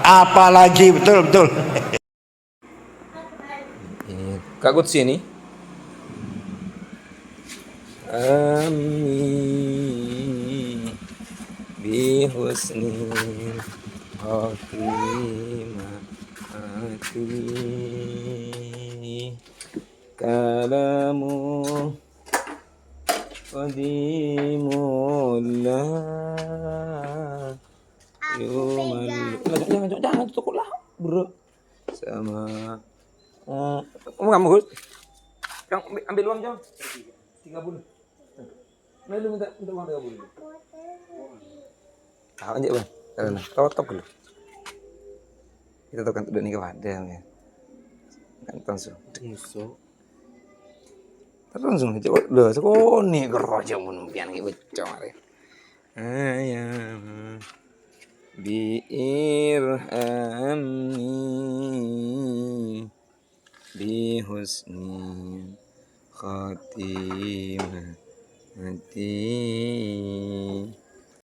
apalagi. Betul. Kagut sini. Amin bi husnil khatimati kalamu qadimullah jangan tutup lah bro sama kamu Gus yang ambil uang jam 30 nah lu minta uang 30 tahu aja bang karena top dulu kita tahu kan udah nikah padang ya kan langsung terus langsung coba udah sekoni geroja mun pian ge becok are ayam biirhamni bi husni khatimati